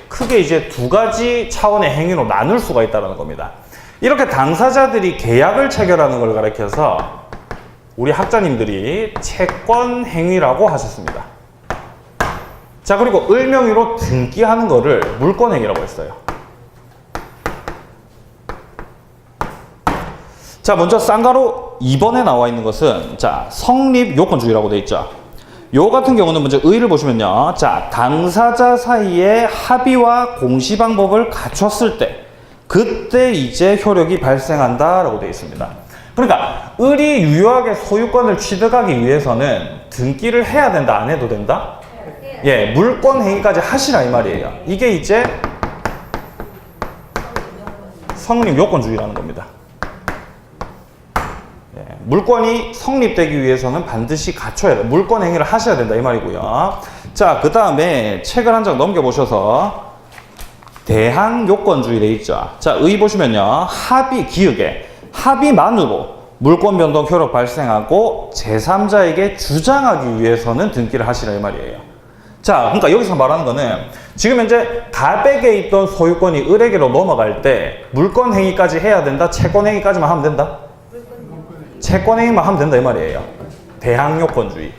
크게 이제 두 가지 차원의 행위로 나눌 수가 있다는 겁니다. 이렇게 당사자들이 계약을 체결하는 걸 가리켜서 우리 학자님들이 채권 행위라고 하셨습니다. 자, 그리고 을명의로 등기하는 거를 물권 행위라고 했어요. 자, 먼저 쌍가로 2번에 나와 있는 것은 자, 성립 요건주의라고 되어 있죠. 요 같은 경우는 먼저 의의를 보시면요. 자, 당사자 사이에 합의와 공시 방법을 갖췄을 때 그때 이제 효력이 발생한다라고 되어 있습니다. 그러니까 을이 유효하게 소유권을 취득하기 위해서는 등기를 해야 된다, 안 해도 된다? 예, 물권 행위까지 하시라 이 말이에요. 이게 이제 성립 요건주의라는 겁니다. 예, 물권이 성립되기 위해서는 반드시 갖춰야 돼. 물권 행위를 하셔야 된다 이 말이고요. 자, 그 다음에 책을 한 장 넘겨보셔서 대항 요건주의 돼 있죠. 자, 의 보시면요. 합의 기억에 합의만으로 물권 변동 효력 발생하고 제3자에게 주장하기 위해서는 등기를 하시라 이 말이에요. 자, 그러니까 여기서 말하는 거는 지금 현재 갑에게 있던 소유권이 을에게로 넘어갈 때 물권 행위까지 해야 된다? 채권 행위까지만 하면 된다? 채권 행위만 하면 된다 이 말이에요. 대항 요건주의.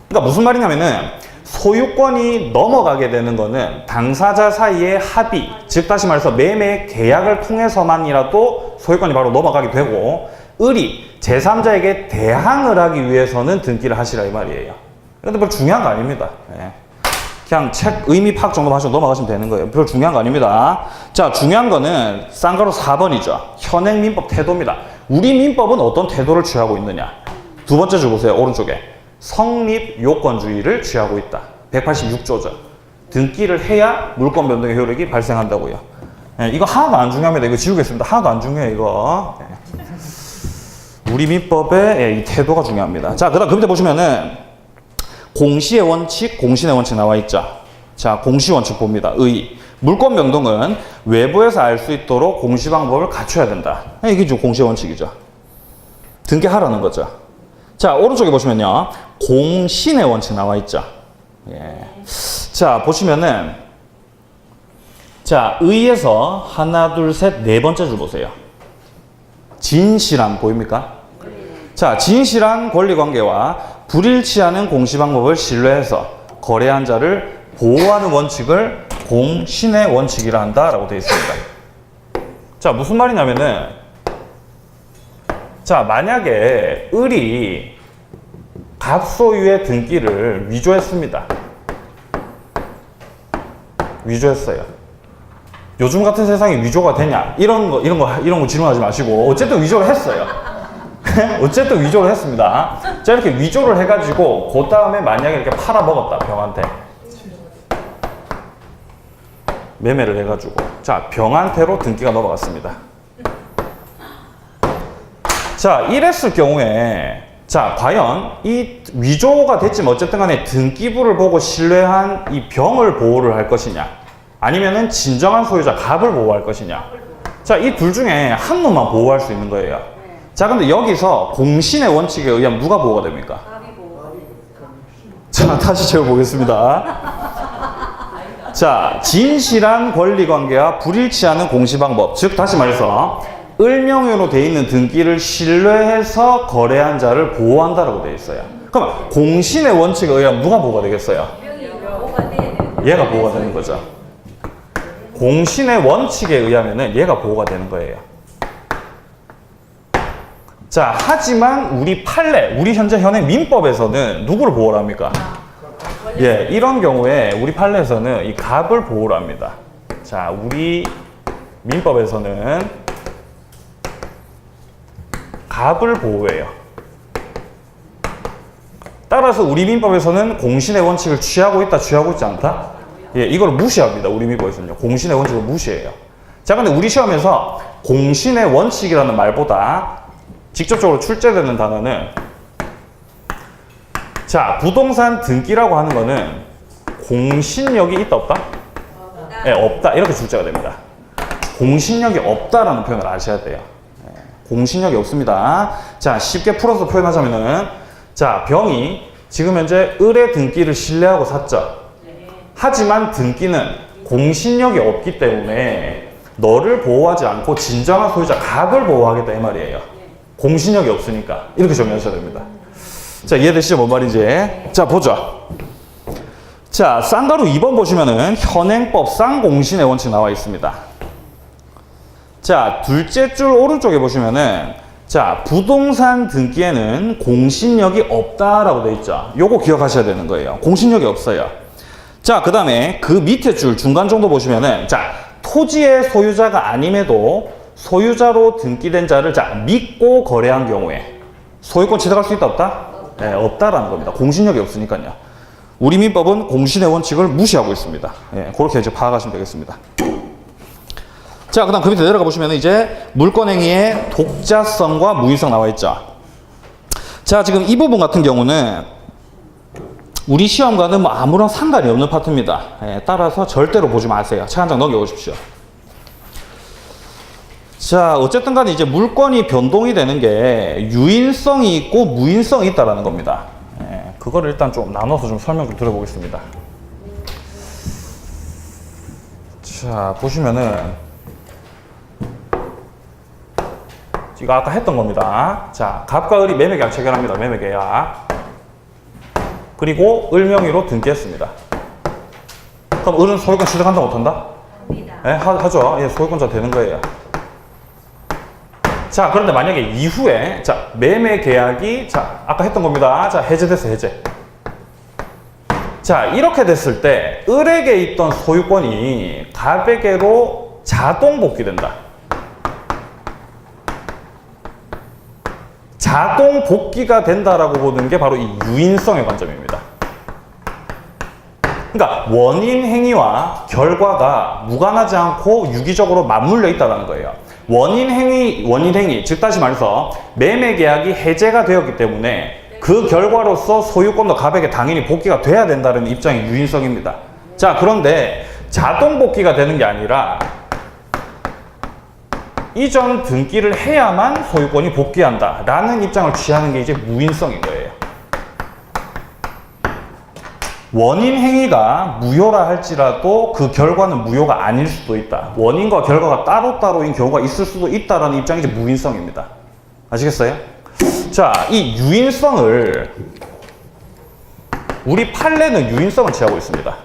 그러니까 무슨 말이냐면은 소유권이 넘어가게 되는 거는 당사자 사이의 합의, 즉 다시 말해서 매매 계약을 통해서만이라도 소유권이 바로 넘어가게 되고 을이 제3자에게 대항을 하기 위해서는 등기를 하시라 이 말이에요. 그런데 별 중요한 거 아닙니다. 예. 그냥 책 의미 파악 정도만 하시고 넘어가시면 되는 거예요. 별 중요한 거 아닙니다. 자, 중요한 거는 쌍가로 4번이죠. 현행 민법 태도입니다. 우리 민법은 어떤 태도를 취하고 있느냐. 두 번째 줄 보세요. 오른쪽에. 성립 요건주의를 취하고 있다. 186조죠. 등기를 해야 물권 변동의 효력이 발생한다고요. 예, 이거 하나도 안 중요합니다. 이거 지우겠습니다. 하나도 안 중요해요, 이거. 예. 우리 민법의 예, 이 태도가 중요합니다. 자, 그 다음 그 밑에 보시면은 공시의 원칙, 공신의 원칙 나와 있죠. 자, 공시 원칙 봅니다. 의. 물권 변동은 외부에서 알 수 있도록 공시 방법을 갖춰야 된다. 이게 지금 공시의 원칙이죠. 등기하라는 거죠. 자, 오른쪽에 보시면요. 공신의 원칙 나와 있죠. 예. 자, 보시면은 자, 의에서 하나, 둘, 셋, 네 번째 줄 보세요. 진실한 보입니까? 자, 진실한 권리관계와 불일치하는 공시 방법을 신뢰해서 거래한 자를 보호하는 원칙을 공신의 원칙이라 한다라고 되어 있습니다. 자, 무슨 말이냐면은 자, 만약에 을이 갑소유의 등기를 위조했습니다. 위조했어요. 요즘 같은 세상에 위조가 되냐? 이런 거 질문하지 마시고 어쨌든 위조를 했어요. 어쨌든 위조를 했습니다. 자, 이렇게 위조를 해가지고 그 다음에 만약에 이렇게 팔아먹었다, 병한테. 매매를 해가지고 자, 병한테로 등기가 넘어갔습니다. 자, 이랬을 경우에 자, 과연 이 위조가 됐지만 어쨌든 간에 등기부를 보고 신뢰한 이 병을 보호를 할 것이냐 아니면은 진정한 소유자 갑을 보호할 것이냐. 자, 이 둘 중에 한 놈만 보호할 수 있는 거예요. 자, 근데 여기서 공신의 원칙에 의하면 누가 보호가 됩니까? 자, 다시 적어보겠습니다. 자, 진실한 권리관계와 불일치하는 공시방법, 즉 다시 말해서 을명의로 되어 있는 등기를 신뢰해서 거래한 자를 보호한다라고 되어 있어요. 그럼 공신의 원칙에 의하면 누가 보호가 되겠어요? 얘가 보호가 되는 거죠. 공신의 원칙에 의하면은 얘가 보호가 되는 거예요. 자, 하지만 우리 판례, 우리 현행 민법에서는 누구를 보호를 합니까? 예, 이런 경우에 우리 판례에서는 이 갑을 보호를 합니다. 자, 우리 민법에서는 갑을 보호해요. 따라서 우리 민법에서는 공신의 원칙을 취하고 있다, 취하고 있지 않다? 예, 이걸 무시합니다. 우리 민법에서는요. 공신의 원칙을 무시해요. 자, 근데 우리 시험에서 공신의 원칙이라는 말보다 직접적으로 출제되는 단어는 자, 부동산 등기라고 하는 거는 공신력이 있다, 없다? 예, 없다. 이렇게 출제가 됩니다. 공신력이 없다라는 표현을 아셔야 돼요. 예, 공신력이 없습니다. 자, 쉽게 풀어서 표현하자면은 자, 병이 지금 현재 을의 등기를 신뢰하고 샀죠. 하지만 등기는 공신력이 없기 때문에 너를 보호하지 않고 진정한 소유자 갑을 보호하겠다 이 말이에요. 공신력이 없으니까. 이렇게 정리하셔야 됩니다. 자, 이해되시죠? 뭔 말인지. 자, 보자. 자, 쌍가루 2번 보시면은 현행법 쌍공신의 원칙 나와 있습니다. 자, 둘째 줄 오른쪽에 보시면은 자, 부동산 등기에는 공신력이 없다라고 되어 있죠. 요거 기억하셔야 되는 거예요. 공신력이 없어요. 자, 그 다음에 그 밑에 줄 중간 정도 보시면은 자, 토지의 소유자가 아님에도 소유자로 등기된 자를 자, 믿고 거래한 경우에 소유권 취득할 수 있다 없다? 네, 없다라는 겁니다. 공신력이 없으니까요. 우리 민법은 공신의 원칙을 무시하고 있습니다. 예, 그렇게 이제 파악하시면 되겠습니다. 자, 그 다음 그 밑에 내려가 보시면 이제 물권행위의 독자성과 무의성 나와 있죠. 자, 지금 이 부분 같은 경우는 우리 시험과는 뭐 아무런 상관이 없는 파트입니다. 예, 따라서 절대로 보지 마세요. 책 한 장 넘겨보십시오. 자, 어쨌든 간에 이제 물권이 변동이 되는 게 유인성이 있고 무인성이 있다라는 겁니다. 예, 그거를 일단 좀 나눠서 좀 설명 좀 드려보겠습니다. 자, 보시면은 이거 아까 했던 겁니다. 자, 갑과 을이 매매계약 체결합니다. 매매계약. 그리고 을 명의로 등기했습니다. 그럼 을은 소유권 취득한다 못한다? 합니다. 네, 하죠. 예, 소유권자 되는 거예요. 자, 그런데 만약에 이후에 자, 매매계약이 자, 아까 했던 겁니다. 자, 해제됐어, 해제. 자, 이렇게 됐을 때 을에게 있던 소유권이 갑에게로 자동 복귀된다. 자동 복귀가 된다라고 보는 게 바로 이 유인성의 관점입니다. 그러니까 원인 행위와 결과가 무관하지 않고 유기적으로 맞물려 있다는 거예요. 원인 행위, 즉 다시 말해서 매매 계약이 해제가 되었기 때문에 그 결과로서 소유권도 갑에게 당연히 복귀가 돼야 된다는 입장이 유인성입니다. 자, 그런데 자동 복귀가 되는 게 아니라 이전 등기를 해야만 소유권이 복귀한다 라는 입장을 취하는 게 이제 무인성인 거예요. 원인 행위가 무효라 할지라도 그 결과는 무효가 아닐 수도 있다. 원인과 결과가 따로따로인 경우가 있을 수도 있다라는 입장이 이제 무인성입니다. 아시겠어요? 자, 이 유인성을 우리 판례는 유인성을 취하고 있습니다.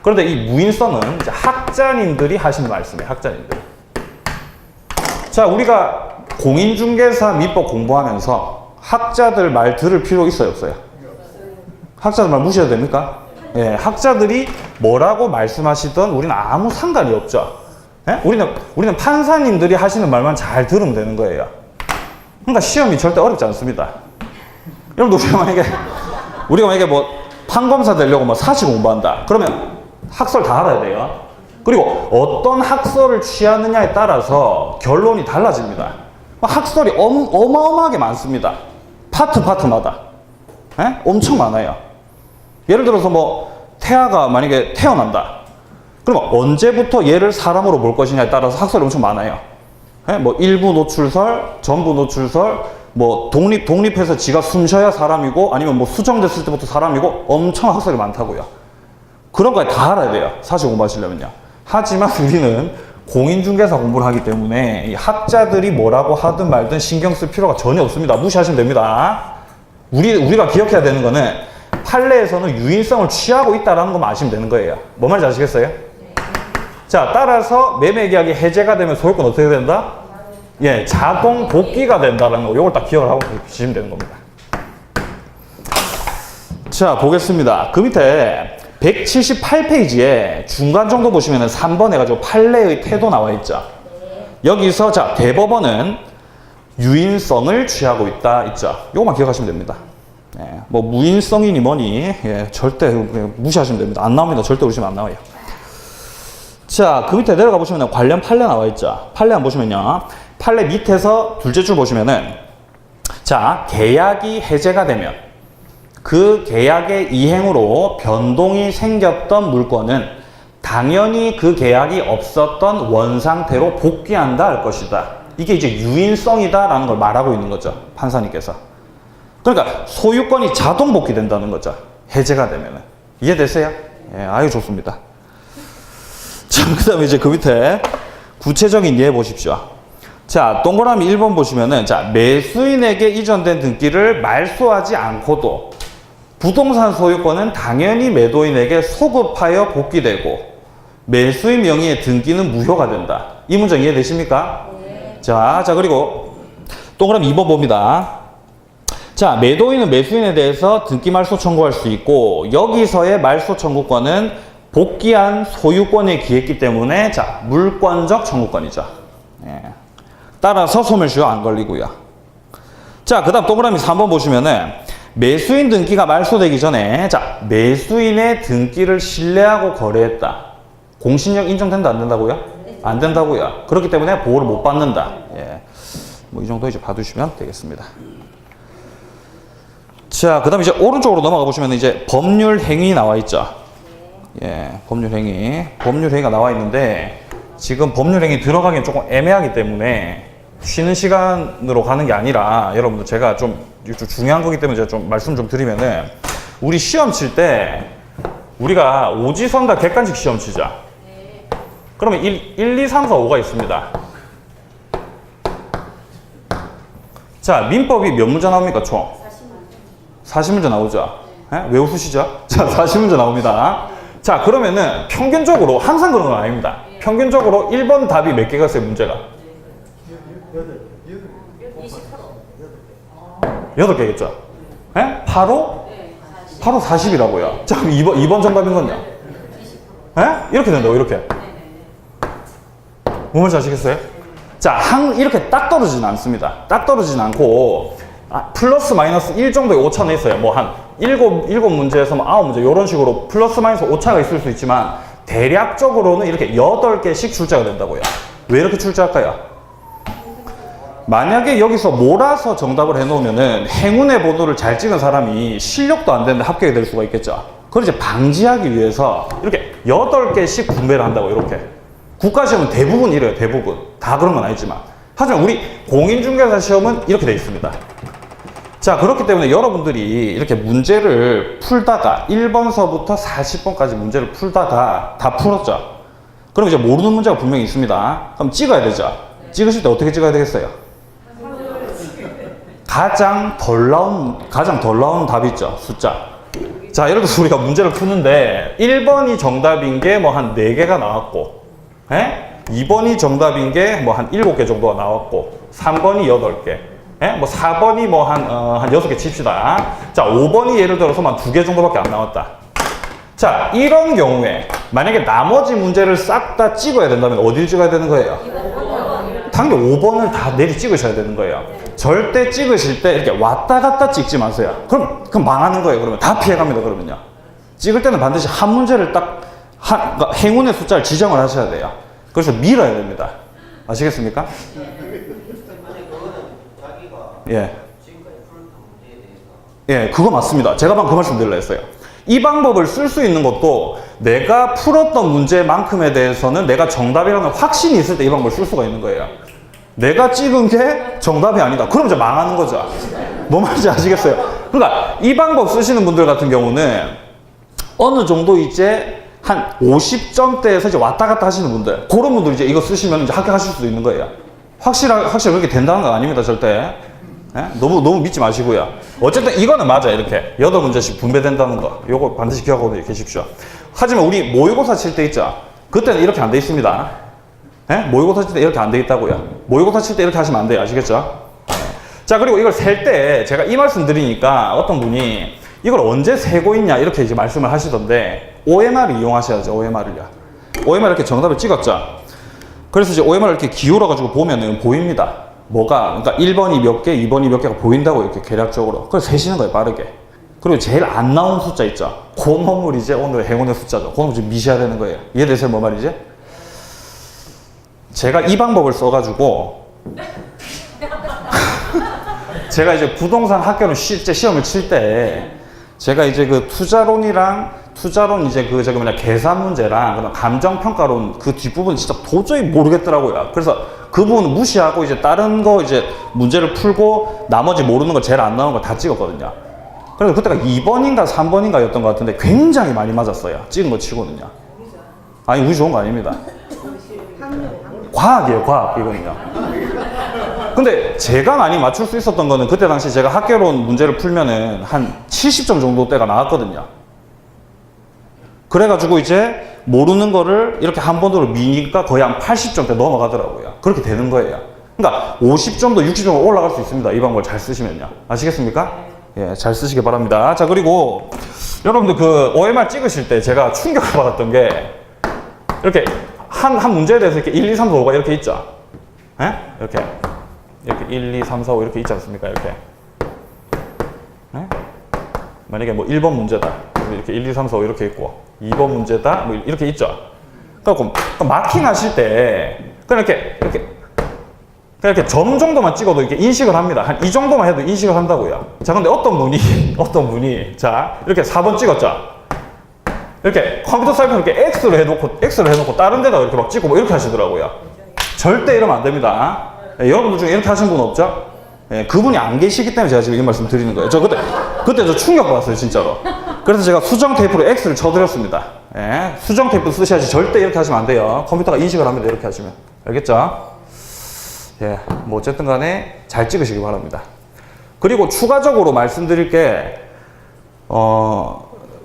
그런데 이 무인성은 이제 학자님들이 하신 말씀이에요. 학자님들. 자, 우리가 공인중개사 민법 공부하면서 학자들 말 들을 필요 있어요, 없어요? 학자들 말 무시해도 됩니까? 예, 학자들이 뭐라고 말씀하시던 우리는 아무 상관이 없죠. 예? 우리는 판사님들이 하시는 말만 잘 들으면 되는 거예요. 그러니까 시험이 절대 어렵지 않습니다. 여러분들 우리가 만약에 뭐 판검사 되려고 뭐 사시 공부한다. 그러면 학설 다 알아야 돼요. 그리고 어떤 학설을 취하느냐에 따라서 결론이 달라집니다. 학설이 어마어마하게 많습니다. 파트마다. 에? 엄청 많아요. 예를 들어서 뭐 태아가 만약에 태어난다. 그러면 언제부터 얘를 사람으로 볼 것이냐에 따라서 학설이 엄청 많아요. 에? 뭐 일부 노출설, 전부 노출설, 뭐 독립해서 지가 숨 쉬어야 사람이고 아니면 뭐 수정됐을 때부터 사람이고 엄청 학설이 많다고요. 그런 거 다 알아야 돼요. 사실 공부하시려면요. 하지만 우리는 공인중개사 공부를 하기 때문에 이 학자들이 뭐라고 하든 말든 신경 쓸 필요가 전혀 없습니다. 무시하시면 됩니다. 우리가 기억해야 되는 거는 판례에서는 유인성을 취하고 있다는 것만 아시면 되는 거예요. 뭔 말인지 아시겠어요? 자, 따라서 매매계약이 해제가 되면 소유권 어떻게 된다? 예, 자동 복귀가 된다는 거. 이걸 딱 기억을 하고 계시면 되는 겁니다. 자, 보겠습니다. 그 밑에 178페이지에 중간 정도 보시면 3번 해가지고 판례의 태도 나와 있죠. 여기서 자, 대법원은 유인성을 취하고 있다 있죠. 요것만 기억하시면 됩니다. 예, 뭐 무인성이니 뭐니 예, 절대 무시하시면 됩니다. 안 나옵니다. 절대 우리 시험 안 나와요. 자, 그 밑에 내려가 보시면 관련 판례 나와 있죠. 판례 안 보시면요. 판례 밑에서 둘째 줄 보시면은 자, 계약이 해제가 되면 그 계약의 이행으로 변동이 생겼던 물건은 당연히 그 계약이 없었던 원상태로 복귀한다 할 것이다. 이게 이제 유인성이다라는 걸 말하고 있는 거죠. 판사님께서. 그러니까 소유권이 자동 복귀된다는 거죠. 해제가 되면은. 이해되세요? 예, 아유, 좋습니다. 자, 그 다음에 이제 그 밑에 구체적인 예 보십시오. 자, 동그라미 1번 보시면은, 자, 매수인에게 이전된 등기를 말소하지 않고도 부동산 소유권은 당연히 매도인에게 소급하여 복귀되고 매수인 명의의 등기는 무효가 된다. 이 문장 이해되십니까? 네. 자, 그리고 동그라미 2번 봅니다. 자, 매도인은 매수인에 대해서 등기 말소 청구할 수 있고 여기서의 말소 청구권은 복귀한 소유권에 기했기 때문에 자, 물권적 청구권이죠. 예. 따라서 소멸시효 안 걸리고요. 자, 그 다음 동그라미 3번 보시면은 매수인 등기가 말소되기 전에 자, 매수인의 등기를 신뢰하고 거래했다. 공신력 인정된다 안 된다고요? 안 된다고요. 그렇기 때문에 보호를 못 받는다. 예. 뭐 이 정도 이제 봐두시면 되겠습니다. 자, 그 다음에 이제 오른쪽으로 넘어가 보시면 이제 법률 행위 나와 있죠. 예, 법률 행위. 법률 행위가 나와 있는데 지금 법률 행위 들어가기엔 조금 애매하기 때문에 쉬는 시간으로 가는 게 아니라 여러분들 제가 좀 중요한 거기 때문에 제가 좀 말씀 좀 드리면은 우리 시험 칠 때 우리가 오지선다 객관식 시험 치자. 그러면 1, 2, 3, 4, 5가 있습니다. 자, 민법이 몇 문제 나옵니까, 총? 40문제 나오죠? 예? 왜 웃으시죠? 자, 40문제 나옵니다. 자, 그러면은 평균적으로, 항상 그런 건 아닙니다. 평균적으로 1번 답이 몇 개가 있어요, 문제가? 8개겠죠? 예? 8호? 8호 40이라고요. 자, 그럼 2번 정답인 건요? 예? 이렇게 된다고, 이렇게. 뭐 말인지 아시겠어요? 자, 이렇게 딱 떨어지진 않습니다. 딱 떨어지진 않고, 플러스 마이너스 1 정도의 오차는 있어요. 뭐 한 7문제에서 뭐 9문제, 이런 식으로 플러스 마이너스 오차가 있을 수 있지만, 대략적으로는 이렇게 8개씩 출제가 된다고요. 왜 이렇게 출제할까요? 만약에 여기서 몰아서 정답을 해놓으면은 행운의 번호를 잘 찍은 사람이 실력도 안 되는데 합격이 될 수가 있겠죠. 그걸 이제 방지하기 위해서 이렇게 8개씩 분배를 한다고, 이렇게. 국가시험은 대부분 이래요, 대부분. 다 그런 건 아니지만. 하지만 우리 공인중개사 시험은 이렇게 돼 있습니다. 자, 그렇기 때문에 여러분들이 이렇게 문제를 풀다가 1번서부터 40번까지 문제를 풀다가 다 풀었죠. 그럼 이제 모르는 문제가 분명히 있습니다. 그럼 찍어야 되죠. 찍으실 때 어떻게 찍어야 되겠어요? 가장 덜 나온 답이 있죠, 숫자. 자, 예를 들어서 우리가 문제를 푸는데 1번이 정답인 게 뭐 한 4개가 나왔고, 예? 2번이 정답인 게 뭐 한 7개 정도가 나왔고, 3번이 8개, 예? 뭐 4번이 뭐 한 6개 칩시다. 자, 5번이 예를 들어서 한 2개 정도밖에 안 나왔다. 자, 이런 경우에 만약에 나머지 문제를 싹 다 찍어야 된다면 어디를 찍어야 되는 거예요? 당연히 5번을 다 내리 찍으셔야 되는 거예요. 절대 찍으실 때 이렇게 왔다 갔다 찍지 마세요. 그럼 망하는 거예요. 그러면 다 피해갑니다. 그러면요. 찍을 때는 반드시 한 문제를 그러니까 행운의 숫자를 지정을 하셔야 돼요. 그래서 밀어야 됩니다. 아시겠습니까? 예. 예, 그거 맞습니다. 제가 방금 그 말씀 드리려 했어요. 이 방법을 쓸 수 있는 것도 내가 풀었던 문제만큼에 대해서는 내가 정답이라는 확신이 있을 때 이 방법을 쓸 수가 있는 거예요. 내가 찍은 게 정답이 아니다. 그럼 이제 망하는 거죠. 뭔 말인지 아시겠어요? 그러니까 이 방법 쓰시는 분들 같은 경우는 어느 정도 이제 한 50점대에서 이제 왔다 갔다 하시는 분들, 그런 분들 이제 이거 쓰시면 이제 합격하실 수도 있는 거예요. 확실히 그렇게 된다는 건 아닙니다, 절대. 예? 너무 믿지 마시고요. 어쨌든 이거는 맞아요. 이렇게 8문제씩 분배된다는 거, 요거 반드시 기억하고 계십시오. 하지만 우리 모의고사 칠 때 있죠, 그때는 이렇게 안 돼 있습니다. 예? 모의고사 칠 때 이렇게 안 돼 있다고요. 모의고사 칠 때 이렇게 하시면 안 돼요. 아시겠죠? 자, 그리고 이걸 셀 때 제가 이 말씀 드리니까 어떤 분이 이걸 언제 세고 있냐 이렇게 이제 말씀을 하시던데, OMR을 이용하셔야죠. OMR을요. OMR 이렇게 정답을 찍었죠. 그래서 이제 OMR을 이렇게 기울어 가지고 보면은 보입니다. 뭐가, 그러니까 1번이 몇 개, 2번이 몇 개가 보인다고, 이렇게 계략적으로. 그래서 세시는 거예요, 빠르게. 그리고 제일 안 나온 숫자 있죠. 그 놈을 이제 오늘 행운의 숫자죠. 그 놈을 좀 미셔야 되는 거예요. 이해되세요? 뭐 말이지? 제가 이 방법을 써가지고 제가 이제 부동산 학교는 실제 시험을 칠 때 제가 이제 그 투자론 이제 그 저기 계산 문제랑 그다음 감정평가론 그 뒷부분 진짜 도저히 모르겠더라고요. 그래서 그 부분 무시하고 이제 다른 거 이제 문제를 풀고 나머지 모르는 거 제일 안 나오는 거 다 찍었거든요. 그래서 그때가 2번인가 3번인가였던 것 같은데 굉장히 많이 맞았어요. 찍은 거 치고는요. 아니, 우리 좋은 거 아닙니다. 과학이에요, 과학, 이거는요. 근데 제가 많이 맞출 수 있었던 거는 그때 당시 제가 학교론 문제를 풀면은 한 70점 정도 때가 나왔거든요. 그래가지고 이제 모르는 거를 이렇게 한 번으로 미니까 거의 한 80점대 넘어가더라고요. 그렇게 되는 거예요. 그러니까 50점도 60점도 올라갈 수 있습니다. 이 방법을 잘 쓰시면요. 아시겠습니까? 예, 잘 쓰시기 바랍니다. 자, 그리고 여러분들 그 OMR 찍으실 때 제가 충격을 받았던 게 이렇게 한 문제에 대해서 이렇게 1, 2, 3, 4, 5가 이렇게 있죠. 예? 이렇게 1, 2, 3, 4, 5 이렇게 있지 않습니까? 이렇게. 예? 만약에 뭐 1번 문제다. 이렇게 1, 2, 3, 4, 5 이렇게 있고 2번 문제다. 뭐 이렇게 있죠. 그래갖고 마킹 하실 때 그냥 이렇게 점 정도만 찍어도 이렇게 인식을 합니다. 한 이 정도만 해도 인식을 한다고요. 자, 근데 어떤 분이 자, 이렇게 4번 찍었죠. 이렇게 컴퓨터 사이트에 이렇게 X를 해놓고 다른 데다 이렇게 막 찍고 뭐 이렇게 하시더라고요. 절대 이러면 안 됩니다. 예, 여러분들 중에 이렇게 하신 분 없죠? 예, 그분이 안 계시기 때문에 제가 지금 이 말씀 드리는 거예요. 저 그때 저 충격 받았어요, 진짜로. 그래서 제가 수정 테이프로 X를 쳐드렸습니다. 예, 수정 테이프 쓰셔야지 절대 이렇게 하시면 안 돼요. 컴퓨터가 인식을 합니다, 이렇게 하시면. 알겠죠? 예, 뭐 어쨌든 간에 잘 찍으시기 바랍니다. 그리고 추가적으로 말씀드릴 게,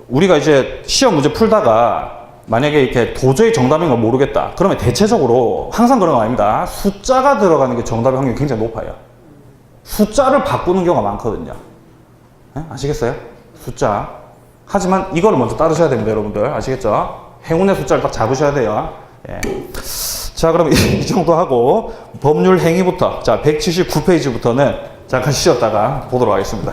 우리가 이제 시험 문제 풀다가 만약에 이렇게 도저히 정답인 걸 모르겠다. 그러면 대체적으로 항상 그런 거 아닙니다. 숫자가 들어가는 게 정답의 확률이 굉장히 높아요. 숫자를 바꾸는 경우가 많거든요. 예? 아시겠어요? 숫자. 하지만 이거를 먼저 따르셔야 됩니다, 여러분들. 아시겠죠? 행운의 숫자를 딱 잡으셔야 돼요. 예. 자, 그럼 이 정도 하고 법률 행위부터, 자, 179페이지부터는 잠깐 쉬었다가 보도록 하겠습니다.